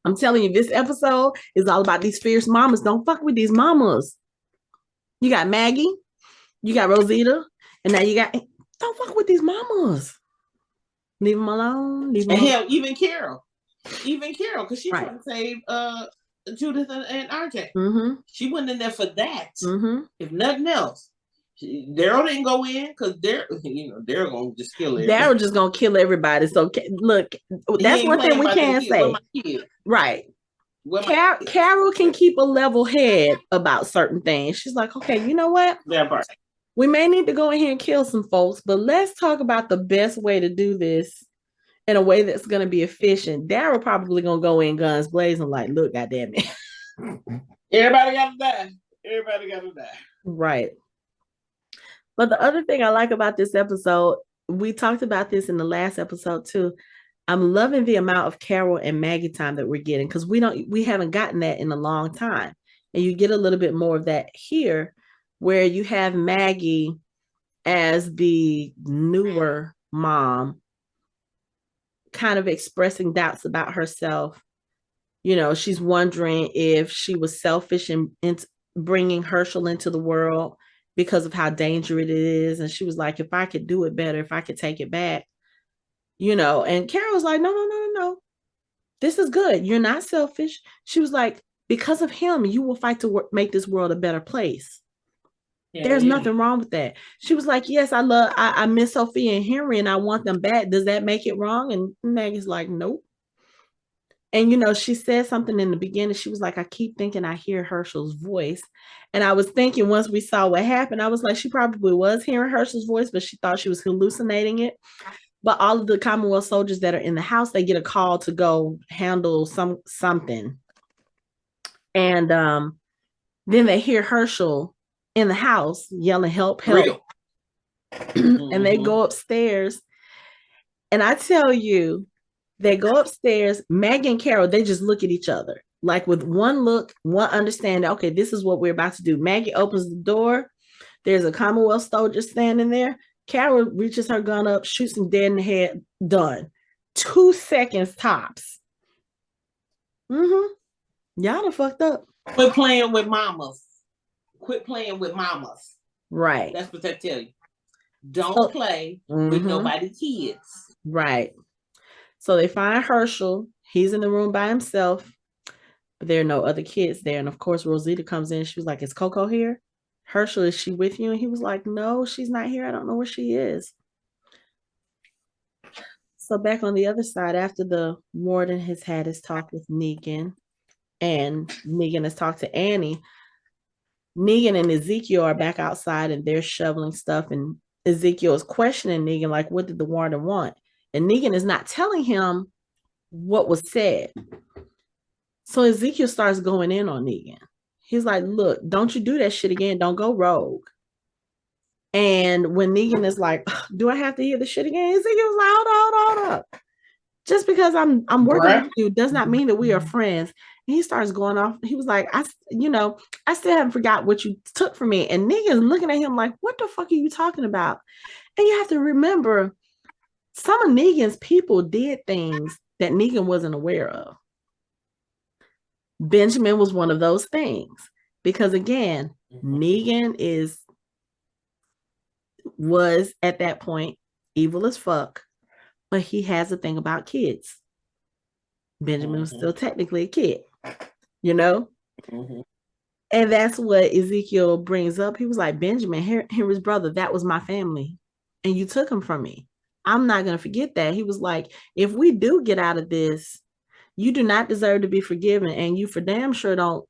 I'm telling you, this episode is all about these fierce mamas. Don't fuck with these mamas. You got Maggie, you got Rosita, and now you got. Don't fuck with these mamas. Leave them alone. Hell, even Carol, because she's trying to save Judith and RJ. Mm-hmm. She went in there for that. Mm-hmm. If nothing else, Daryl didn't go in because Daryl gonna just kill everybody. Daryl just gonna kill everybody. So look, that's one thing we can say. Right. Carol can keep a level head about certain things. She's like, okay, you know what? That part. We may need to go in here and kill some folks, but let's talk about the best way to do this in a way that's going to be efficient. Daryl probably going to go in guns blazing like, look, goddamn it. Everybody got to die. Everybody got to die. Right. But the other thing I like about this episode, we talked about this in the last episode too. I'm loving the amount of Carol and Maggie time that we're getting because we haven't gotten that in a long time. And you get a little bit more of that here where you have Maggie as the newer mom kind of expressing doubts about herself. She's wondering if she was selfish in bringing Herschel into the world because of how dangerous it is. And she was like, if I could do it better, if I could take it back, and Carol's like, no. This is good. You're not selfish. She was like, because of him, you will fight to make this world a better place. There's nothing wrong with that. She was like, yes, I miss Sophia and Henry and I want them back. Does that make it wrong? And Maggie's like, nope. And, she said something in the beginning. She was like, I keep thinking I hear Herschel's voice. And I was thinking once we saw what happened, I was like, she probably was hearing Herschel's voice, but she thought she was hallucinating it. But all of the Commonwealth soldiers that are in the house, they get a call to go handle something. And then they hear Herschel in the house yelling, help. And they go upstairs. And I tell you, they go upstairs, Maggie and Carol, they just look at each other. Like with one look, one understanding, okay, this is what we're about to do. Maggie opens the door. There's a Commonwealth soldier standing there. Carol reaches her gun up, shoots him dead in the head. Done. 2 seconds tops. Y'all done fucked up. Quit playing with mamas. Right. That's what they tell you. Don't play with nobody's kids. Right. So they find Herschel. He's in the room by himself, but there are no other kids there. And of course, Rosita comes in. She was like, is Coco here? Herschel, is she with you? And he was like, no, she's not here. I don't know where she is. So back on the other side, after the warden has had his talk with Negan, and Negan has talked to Annie, Negan and Ezekiel are back outside and they're shoveling stuff. And Ezekiel is questioning Negan, like, what did the warden want? And Negan is not telling him what was said. So Ezekiel starts going in on Negan. He's like, look, don't you do that shit again. Don't go rogue. And when Negan is like, do I have to hear the shit again? Ezekiel's like, hold up. Just because I'm working with you does not mean that we are friends. And he starts going off. He was like, I still haven't forgot what you took from me. And Negan's looking at him like, what the fuck are you talking about? And you have to remember, some of Negan's people did things that Negan wasn't aware of. Benjamin was one of those things. Because again, Negan was at that point evil as fuck, but he has a thing about kids. Benjamin was still technically a kid, And that's what Ezekiel brings up. He was like, Benjamin, Henry's brother, that was my family, and you took him from me. I'm not going to forget that. He was like, if we do get out of this, you do not deserve to be forgiven, and you for damn sure don't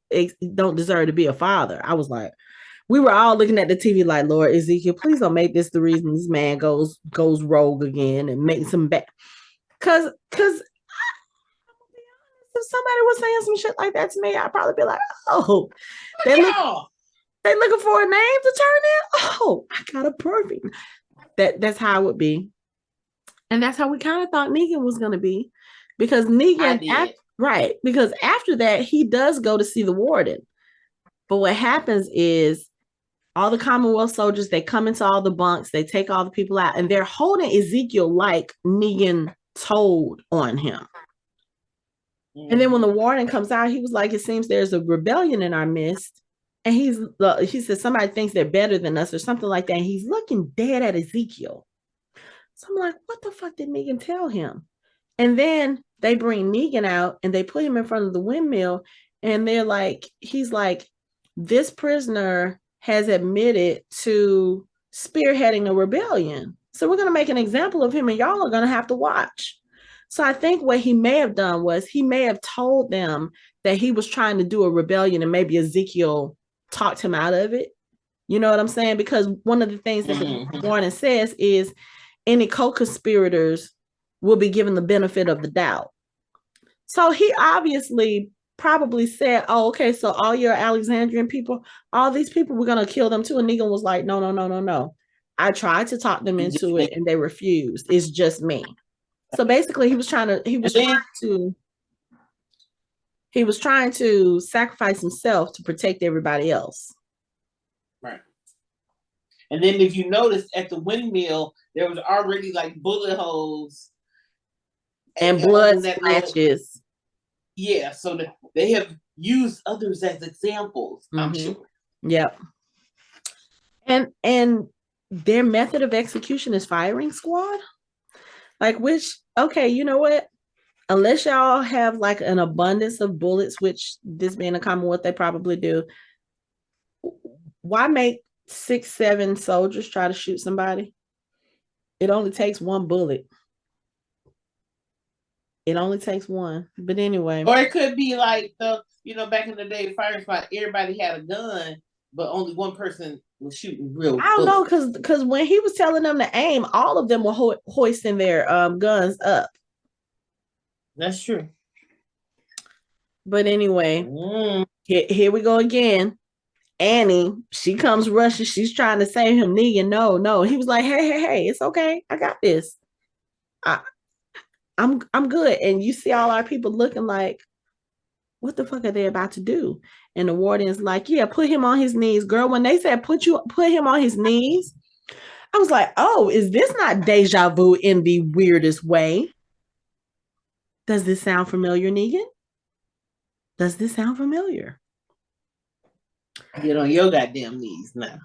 deserve to be a father. I was like, We were all looking at the TV like, Lord Ezekiel, please don't make this the reason this man goes rogue again and makes him back. Cause if somebody was saying some shit like that to me, I'd probably be like, oh, they're looking for a name to turn in. Oh, I got a perfect. That's how it would be. And that's how we kind of thought Negan was going to be. Because Negan, because after that, he does go to see the warden. But what happens is all the Commonwealth soldiers, they come into all the bunks, they take all the people out, and they're holding Ezekiel like Negan told on him. And then when the warden comes out, he was like, it seems there's a rebellion in our midst. And he said, somebody thinks they're better than us or something like that. And he's looking dead at Ezekiel. So I'm like, what the fuck did Negan tell him? And then they bring Negan out and they put him in front of the windmill. And they're like, he's like, this prisoner has admitted to spearheading a rebellion. So we're going to make an example of him and y'all are going to have to watch. So I think what he may have done was he may have told them that he was trying to do a rebellion and maybe Ezekiel talked him out of it. You know what I'm saying? Because one of the things that the warning says is any co-conspirators will be given the benefit of the doubt. So he obviously probably said, oh, okay, so all your Alexandrian people, all these people, we're going to kill them too. And Negan was like, no. I tried to talk them into it and they refused. It's just me. So basically he was trying to sacrifice himself to protect everybody else. Right. And then if you notice at the windmill, there was already like bullet holes and blood splashes. Yeah, so they have used others as examples, I'm sure. Yep. And their method of execution is firing squad. Like, which, okay, you know what? Unless y'all have like an abundance of bullets, which this being a Commonwealth, they probably do. Why make 6-7 soldiers try to shoot somebody? It only takes one bullet. It only takes one. But anyway. Or it could be like back in the day, firing squad, everybody had a gun, but only one person was shooting real. I don't know, because when he was telling them to aim, all of them were hoisting their guns up. That's true. But anyway, here we go again. Annie, she comes rushing. She's trying to save him. Negan, no. He was like, hey, it's okay. I got this. I'm good. And you see all our people looking like, what the fuck are they about to do? And the warden's like, yeah, put him on his knees. Girl, when they said put him on his knees, I was like, oh, is this not deja vu in the weirdest way? Does this sound familiar, Negan? Does this sound familiar? Get on your goddamn knees now.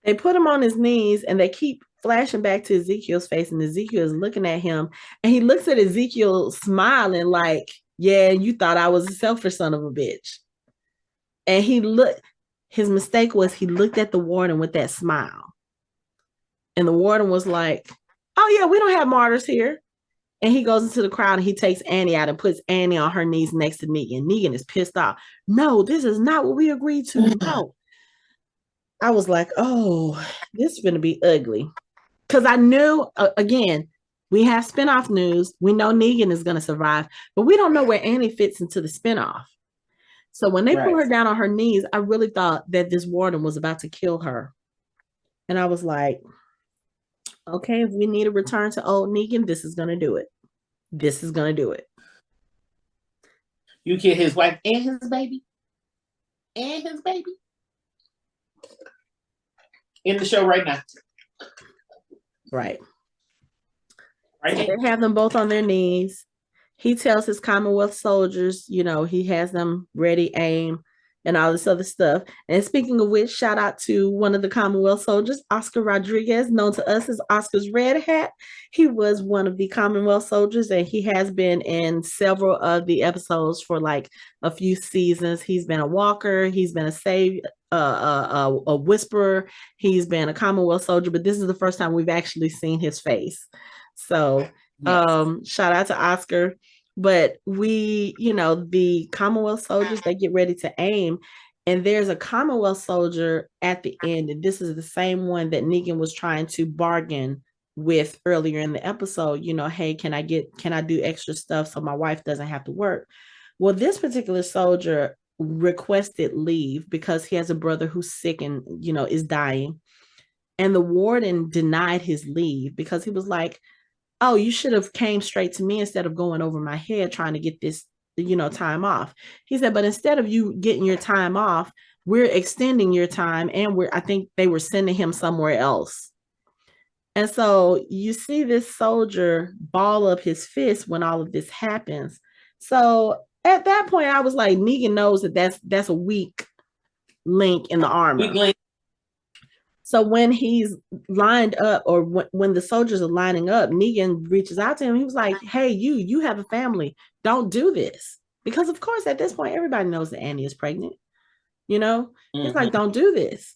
They put him on his knees and they keep flashing back to Ezekiel's face, and Ezekiel is looking at him, and he looks at Ezekiel smiling like, yeah, you thought I was a selfish son of a bitch. And his mistake was he looked at the warden with that smile. And the warden was like, oh yeah, we don't have martyrs here. And he goes into the crowd and he takes Annie out and puts Annie on her knees next to Negan. Negan is pissed off. No, this is not what we agreed to. No. I was like, oh, this is going to be ugly. Because I knew, again, we have spinoff news. We know Negan is going to survive, but we don't know where Annie fits into the spinoff. So when they put her down on her knees, I really thought that this warden was about to kill her. And I was like, okay, if we need a return to old Negan, this is going to do it. This is going to do it. You kill his wife and his baby? And his baby? In the show right now. Right. So they have them both on their knees. He tells his Commonwealth soldiers, he has them ready, aim, and all this other stuff. And speaking of which, shout out to one of the Commonwealth soldiers, Oscar Rodriguez, known to us as Oscar's Red Hat. He was one of the Commonwealth soldiers, and he has been in several of the episodes for like a few seasons. He's been a walker. He's been a whisperer. He's been a Commonwealth soldier, but this is the first time we've actually seen his face. So shout out to Oscar. But we, the Commonwealth soldiers, they get ready to aim. And there's a Commonwealth soldier at the end, and this is the same one that Negan was trying to bargain with earlier in the episode. Hey, can I do extra stuff so my wife doesn't have to work? Well, this particular soldier requested leave because he has a brother who's sick and is dying. And the warden denied his leave because he was like, oh, you should have came straight to me instead of going over my head trying to get this time off. He said, but instead of you getting your time off, we're extending your time, and I think they were sending him somewhere else. And so you see this soldier ball up his fist when all of this happens. So at that point, I was like, Negan knows that's a weak link in the armor. So when he's lined up, or when the soldiers are lining up, Negan reaches out to him. He was like, hey, you have a family. Don't do this. Because, of course, at this point, everybody knows that Annie is pregnant. It's like, don't do this.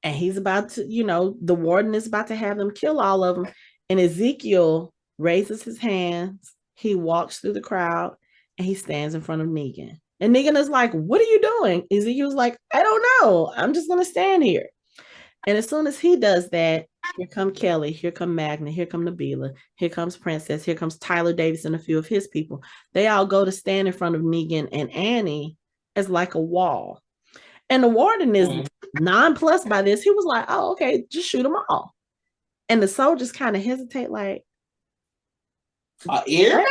And he's about to, the warden is about to have them kill all of them. And Ezekiel raises his hands. He walks through the crowd and he stands in front of Negan. And Negan is like, what are you doing? Ezekiel's like, I don't know. I'm just going to stand here. And as soon as he does that, here come Kelly, here come Magna, here come Nabila, here comes Princess, here comes Tyler Davis and a few of his people. They all go to stand in front of Negan and Annie as like a wall. And the warden is nonplussed by this. He was like, oh, okay, just shoot them all. And the soldiers kind of hesitate like, everybody?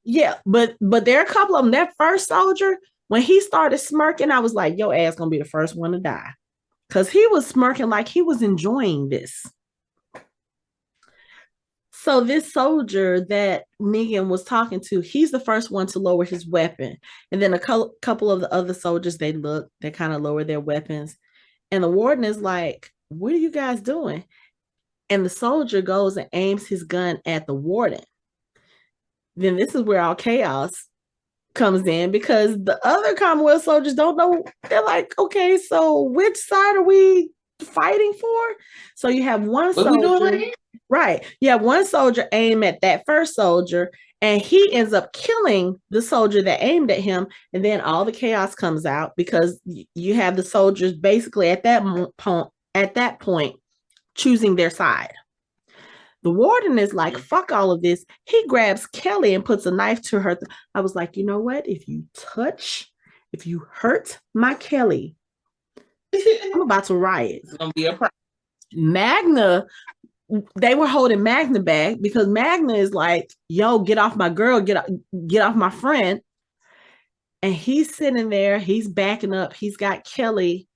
Yeah, but there are a couple of them. That first soldier, when he started smirking, I was like, your ass gonna be the first one to die. Because he was smirking like he was enjoying this. So this soldier that Negan was talking to, he's the first one to lower his weapon. And then a couple of the other soldiers, they kind of lower their weapons. And the warden is like, what are you guys doing? And the soldier goes and aims his gun at the warden. Then this is where all chaos comes in, because the other Commonwealth soldiers don't know. They're like, okay, so which side are we fighting for? So you have one soldier, right? You have one soldier aim at that first soldier, and he ends up killing the soldier that aimed at him. And then all the chaos comes out because you have the soldiers basically at that point choosing their side. The warden is like, fuck all of this. He grabs Kelly and puts a knife to her. I was like, you know what? If you hurt my Kelly, I'm about to riot. It's gonna be a problem. Magna, they were holding Magna back because Magna is like, yo, get off my girl, get off my friend. And he's sitting there, he's backing up. He's got Kelly,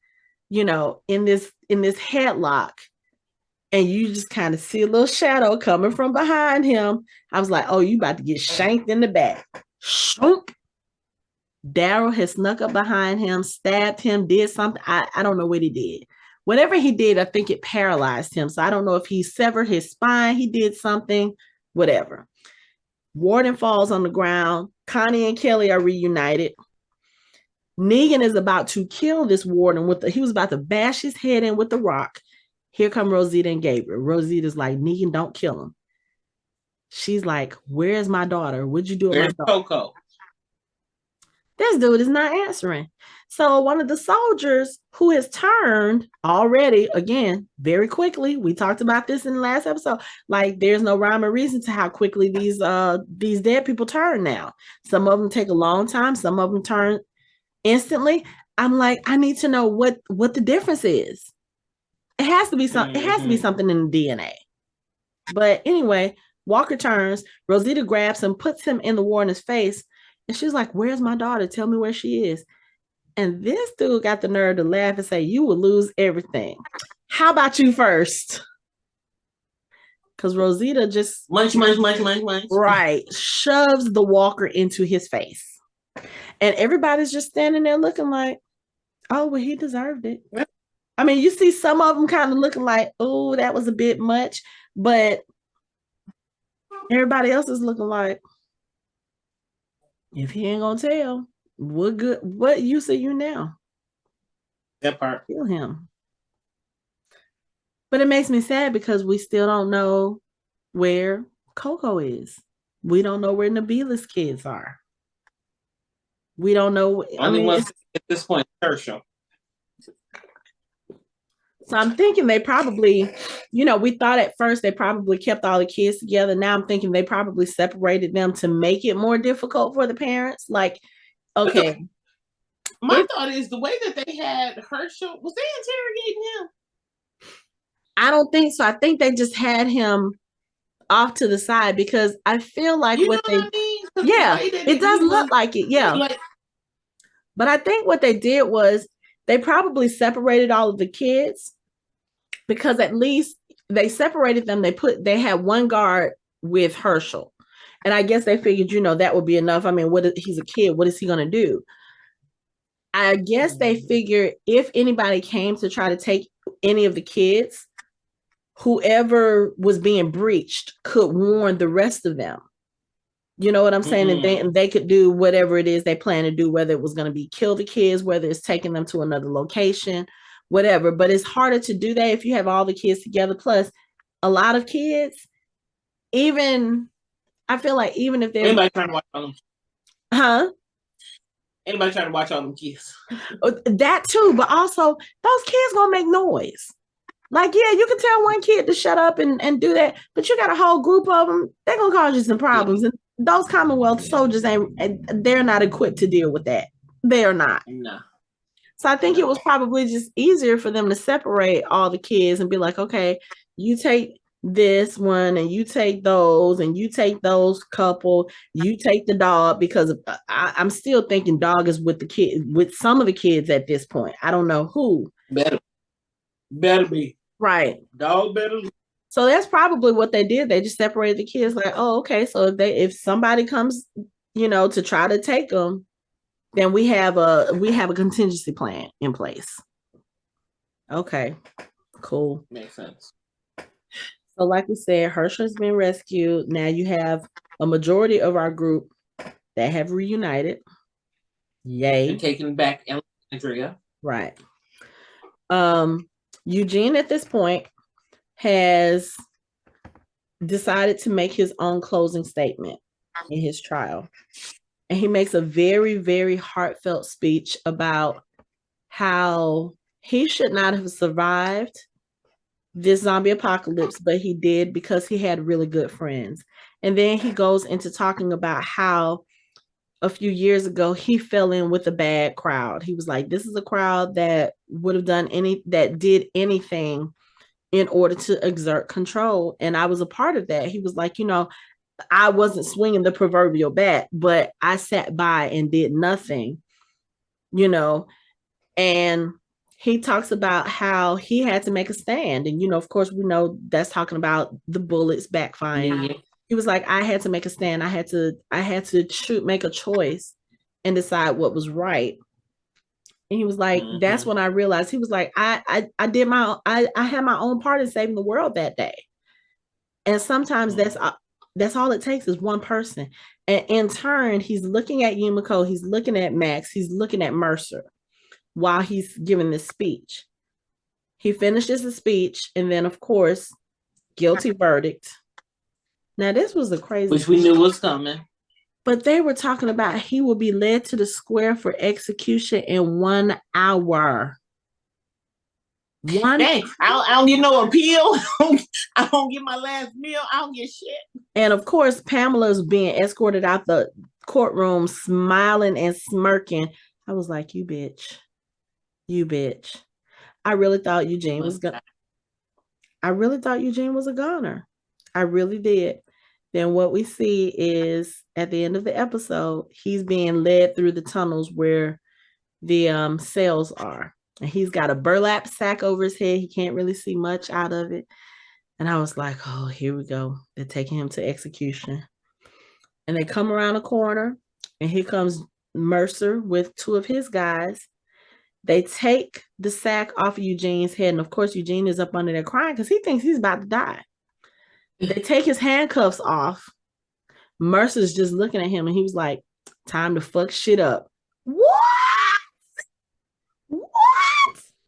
in this headlock. And you just kind of see a little shadow coming from behind him. I was like, oh, you about to get shanked in the back. Shoop. Daryl has snuck up behind him, stabbed him, did something. I don't know what he did. Whatever he did, I think it paralyzed him. So I don't know if he severed his spine. He did something, whatever. Warden falls on the ground. Connie and Kelly are reunited. Negan is about to kill this warden he was about to bash his head in with the rock. Here come Rosita and Gabriel. Rosita's like, Negan, don't kill him. She's like, where's my daughter? What'd you do with my daughter? Coco? This dude is not answering. So one of the soldiers who has turned already, again, very quickly, we talked about this in the last episode, like there's no rhyme or reason to how quickly these dead people turn now. Some of them take a long time. Some of them turn instantly. I'm like, I need to know what the difference is. It has to be something. It has to be something in the DNA. But anyway, Walker turns. Rosita grabs him, puts him in the warden's face, and she's like, "Where's my daughter? Tell me where she is." And this dude got the nerve to laugh and say, "You will lose everything. How about you first?" Because Rosita just munch, right, shoves the Walker into his face, and everybody's just standing there looking like, "Oh, well, he deserved it." I mean, you see some of them kind of looking like, oh, that was a bit much, but everybody else is looking like, if he ain't gonna tell, what use are you now? That part. Kill him. But it makes me sad because we still don't know where Coco is. We don't know where Nabila's kids are. We don't know. Only one at this point, Herschel. So I'm thinking they probably, we thought at first they probably kept all the kids together. Now I'm thinking they probably separated them to make it more difficult for the parents. Like, okay. My thought is the way that they had Herschel, was they interrogating him? I don't think so. I think they just had him off to the side because I feel like what I mean? Yeah, it does look like it. Yeah. But I think what they did was they probably separated all of the kids because at least they separated them. They had one guard with Herschel. And I guess they figured, that would be enough. I mean, he's a kid. What is he going to do? I guess they figured if anybody came to try to take any of the kids, whoever was being breached could warn the rest of them. You know what I'm saying? And they could do whatever it is they plan to do, whether it was going to be kill the kids, whether it's taking them to another location, whatever. But it's harder to do that if you have all the kids together. Plus, a lot of kids, I feel like even if they're... Anybody trying to watch all them? Huh? Anybody trying to watch all them kids? That too, but also those kids gonna make noise. Like, yeah, you can tell one kid to shut up and do that, but you got a whole group of them, they're gonna cause you some problems. And those Commonwealth soldiers they're not equipped to deal with that. They are not. No. So I think it was probably just easier for them to separate all the kids and be like, okay, you take this one and you take those and you take those couple, you take the dog, because I'm still thinking dog is with the kid, with some of the kids at this point. I don't know who. Better be. Right. Dog better. So that's probably what they did. They just separated the kids like, oh, okay. So if somebody comes, to try to take them, then we have a contingency plan in place. Okay, cool. Makes sense. So like we said, Herschel's been rescued. Now you have a majority of our group that have reunited. Yay. And taken back Alexandria. Right. Eugene at this point has decided to make his own closing statement in his trial. And he makes a very, very heartfelt speech about how he should not have survived this zombie apocalypse, but he did because he had really good friends. And then he goes into talking about how a few years ago he fell in with a bad crowd. He was like, this is a crowd that would have that did anything in order to exert control. And I was a part of that. He was like, I wasn't swinging the proverbial bat, but I sat by and did nothing, and he talks about how he had to make a stand. And, of course, we know that's talking about the bullets backfiring. Yeah. He was like, I had to make a stand. I had to make a choice and decide what was right. And he was like, that's when I realized. He was like, I had my own part in saving the world that day. And sometimes that's all it takes is one person. And in turn, he's looking at Yumiko, he's looking at Max, he's looking at Mercer while he's giving this speech. He finishes the speech, and then, of course, guilty verdict. Now, this was a crazy... Which we knew was coming. But they were talking about he will be led to the square for execution in 1 hour. Dang, I don't get no appeal. I don't get my last meal. I don't get shit. And of course, Pamela's being escorted out the courtroom, smiling and smirking. I was like, you bitch. You bitch. I really thought Eugene was a goner. I really did. Then what we see is at the end of the episode, he's being led through the tunnels where the cells are. And he's got a burlap sack over his head. He can't really see much out of it. And I was like, oh, here we go. They're taking him to execution. And they come around a corner, and here comes Mercer with 2 of his guys. They take the sack off of Eugene's head. And of course, Eugene is up under there crying because he thinks he's about to die. They take his handcuffs off. Mercer's just looking at him, and he was like, time to fuck shit up. What?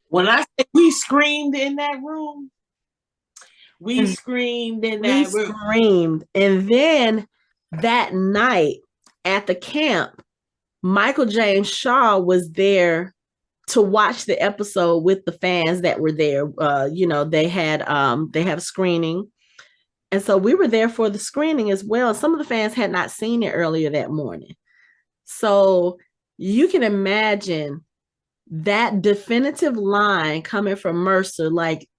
When I say we screamed in that room, we screamed in that room. Screamed. And then that night at the camp, Michael James Shaw was there to watch the episode with the fans that were there. They have screening. And so we were there for the screening as well. Some of the fans had not seen it earlier that morning. So you can imagine that definitive line coming from Mercer, like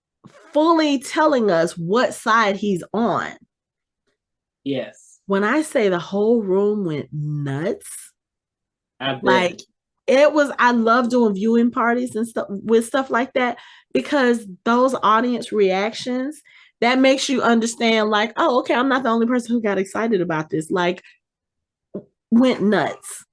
fully telling us what side he's on. Yes. When I say the whole room went nuts, like I love doing viewing parties and stuff with stuff like that, because those audience reactions, that makes you understand, like, oh, okay, I'm not the only person who got excited about this, like, went nuts.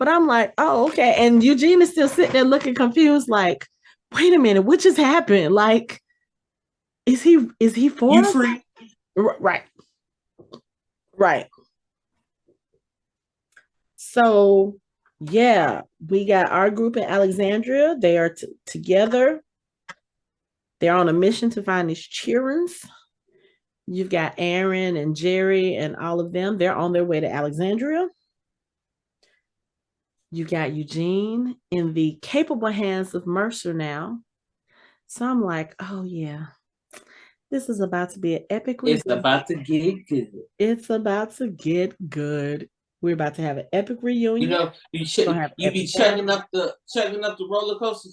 But I'm like, oh, okay. And Eugene is still sitting there looking confused, like, wait a minute, what just happened? Like, is he for us? Free? Right. So yeah, we got our group in Alexandria. They are together. They're on a mission to find these childrens. You've got Aaron and Jerry and all of them. They're on their way to Alexandria. You got Eugene in the capable hands of Mercer now. So I'm like, oh yeah, this is about to be an epic reunion. It's about to get good. It's about to get good. We're about to have an epic reunion. You know, you be chugging up the roller coaster,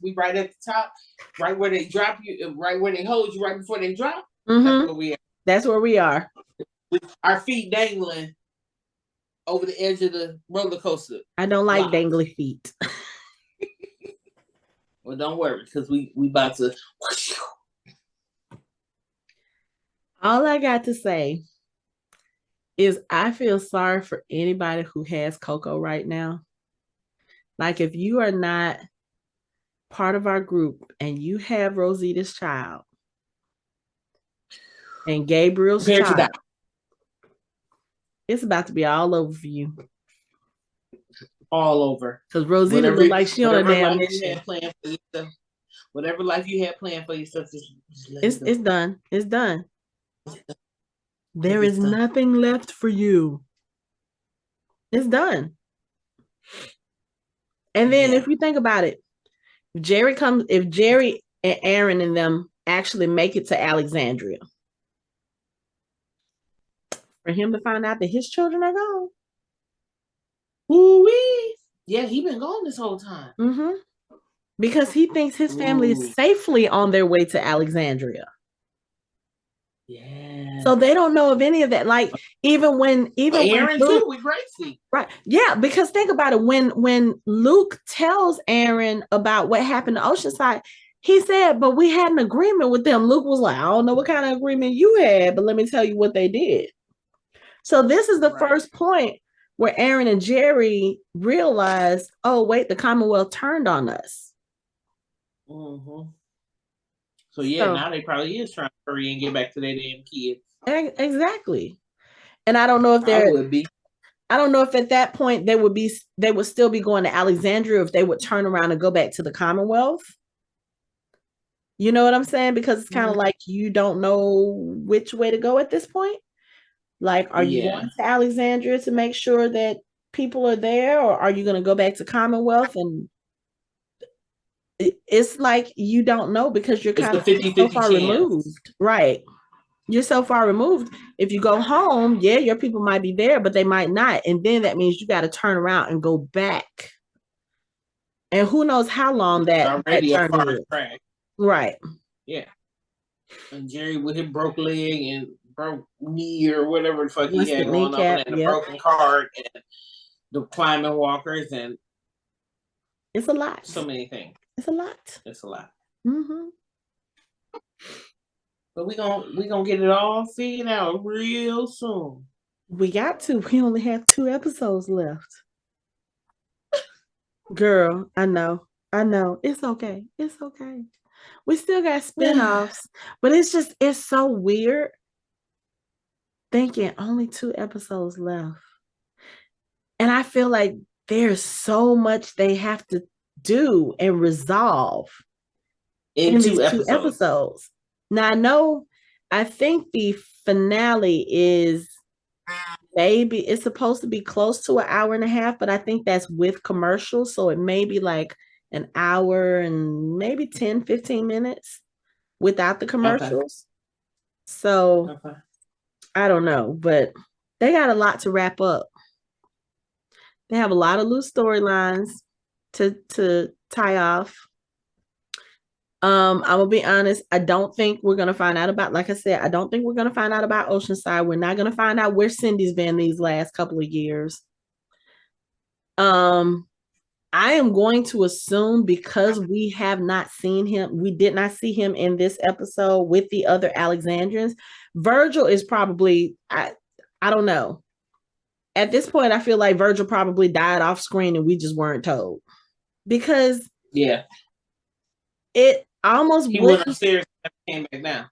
We right at the top, right where they drop you, right where they hold you, right before they drop. Mm-hmm. That's where we are. That's where we are. With our feet dangling over the edge of the roller coaster. I don't like dangly feet. Well, don't worry, because we about to. All I got to say is I feel sorry for anybody who has Coco right now. Like, if you are not part of our group and you have Rosita's child and Gabriel's child, it's about to be all over for you. All over. Because Rosita looks like she on a damn mission. Whatever life you had planned for yourself, it's done. It's done. There is nothing left for you. It's done. And then if you think about it, if Jerry and Aaron and them actually make it to Alexandria, for him to find out that his children are gone. Ooh-wee. Yeah, he been gone this whole time. Mm-hmm. Because he thinks his family is safely on their way to Alexandria. Yeah. So they don't know of any of that. Like, even Aaron too with Gracie. Right. Yeah, because think about it. When Luke tells Aaron about what happened to Oceanside, he said, but we had an agreement with them. Luke was like, I don't know what kind of agreement you had, but let me tell you what they did. So this is the first point where Aaron and Jerry realized, oh, wait, the Commonwealth turned on us. Mm-hmm. So now they probably is trying to hurry and get back to their damn kids. Exactly. And I don't know if I don't know if at that point they would still be going to Alexandria, if they would turn around and go back to the Commonwealth. You know what I'm saying? Because it's kind of like you don't know which way to go at this point. Like, are you going to Alexandria to make sure that people are there, or are you going to go back to Commonwealth? And it's like you don't know, because you're kind of so far removed. Right. You're so far removed. If you go home, your people might be there, but they might not. And then that means you got to turn around and go back. And who knows how long that journey is. Right. Yeah. And Jerry with his broke leg and broke knee or whatever the fuck he had going on, and a broken cart and the climbing walkers, and it's a lot. So many things. It's a lot. Mm-hmm. But we gonna get it all figured out real soon. We got to. We only have 2 episodes left. Girl, I know. It's okay. We still got spinoffs, but it's so weird thinking only 2 episodes left. And I feel like there's so much they have to do and resolve in these 2 episodes. Now, I think the finale is maybe it's supposed to be close to an hour and a half, but I think that's with commercials. So it may be like an hour and maybe 10, 15 minutes without the commercials. So I don't know, but they got a lot to wrap up. They have a lot of loose storylines to tie off. I'm gonna be honest. I don't think we're gonna find out about, like I said, I don't think we're gonna find out about Oceanside. We're not gonna find out where Cindy's been these last couple of years. I am going to assume, because we have not seen him, we did not see him in this episode with the other Alexandrians. Virgil is probably, I don't know. At this point, I feel like Virgil probably died off screen and we just weren't told. Because it almost he went upstairs and came back down.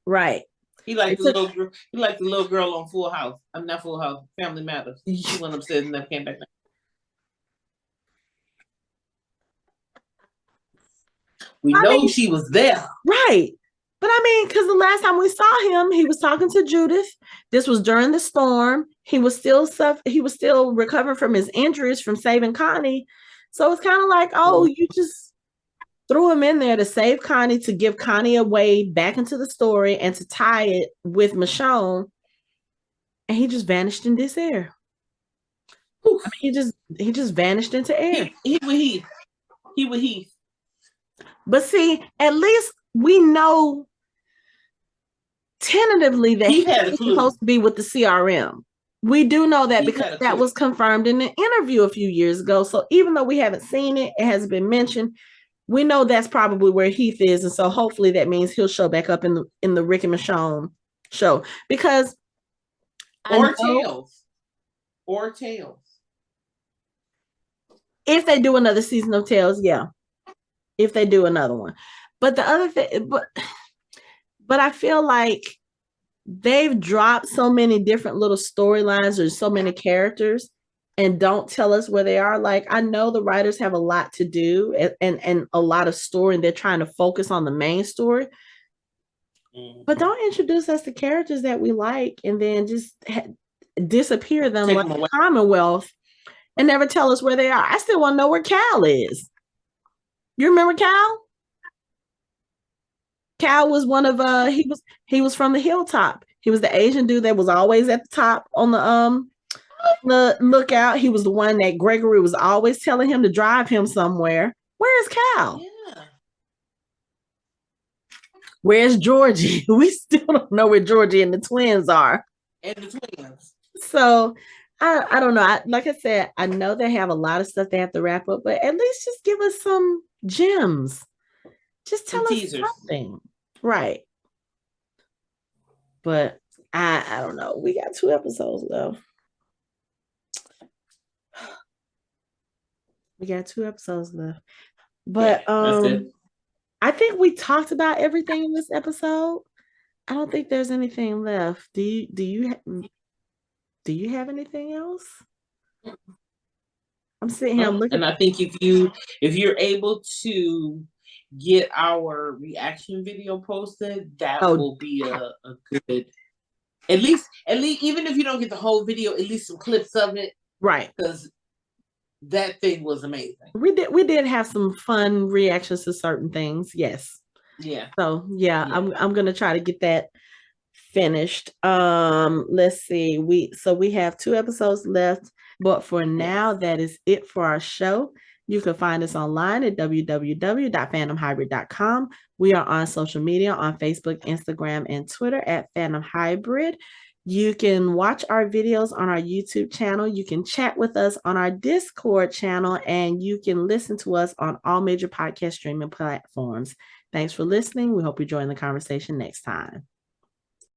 Right. He liked the little girl. He liked the little girl on Full House. I'm not Full House. Family Matters. She went upstairs and never came back down. We know she was there. Right. But I mean, because the last time we saw him, he was talking to Judith. This was during the storm. He was still recovering from his injuries from saving Connie. So it's kind of like, oh, you just threw him in there to save Connie, to give Connie a way back into the story and to tie it with Michonne. And he just vanished in this air. I mean, he just vanished into air. He would Heath. But see, at least we know tentatively that he's supposed to be with the CRM. We do know that because that was confirmed in an interview a few years ago. So even though we haven't seen it, it hasn't been mentioned, we know that's probably where Heath is. And so hopefully that means he'll show back up in the Rick and Michonne show. Because Tails. If they do another season of Tails, yeah. If they do another one. But the other thing, but I feel like they've dropped so many different little storylines or so many characters and don't tell us where they are. Like, I know the writers have a lot to do and a lot of story, and they're trying to focus on the main story. But don't introduce us to characters that we like and then just disappear them like the Commonwealth and never tell us where they are. I still want to know where Cal is. You remember Cal? Cal was one of he was from the Hilltop. He was the Asian dude that was always at the top on the lookout. He was the one that Gregory was always telling him to drive him somewhere. Where's Cal? Yeah. Where's Georgie? We still don't know where Georgie and the twins are. So I don't know. Like I said, I know they have a lot of stuff they have to wrap up, but at least just give us some gems. Just tell us something. Right. But I don't know. We got 2 episodes left. But I think we talked about everything in this episode. I don't think there's anything left. Do you have anything else? I'm sitting here looking. And I think if you're able to get our reaction video posted, that will be a good, at least even if you don't get the whole video, at least some clips of it. Right. Because that thing was amazing. We did have some fun reactions to certain things. Yes. Yeah. So yeah. I'm gonna try to get that finished. Let's see. We have 2 episodes left, but for now, that is it for our show. You can find us online at www.fandomhybrid.com. We are on social media on Facebook, Instagram, and Twitter at Fandom Hybrid. You can watch our videos on our YouTube channel. You can chat with us on our Discord channel, and you can listen to us on all major podcast streaming platforms. Thanks for listening. We hope you join the conversation next time.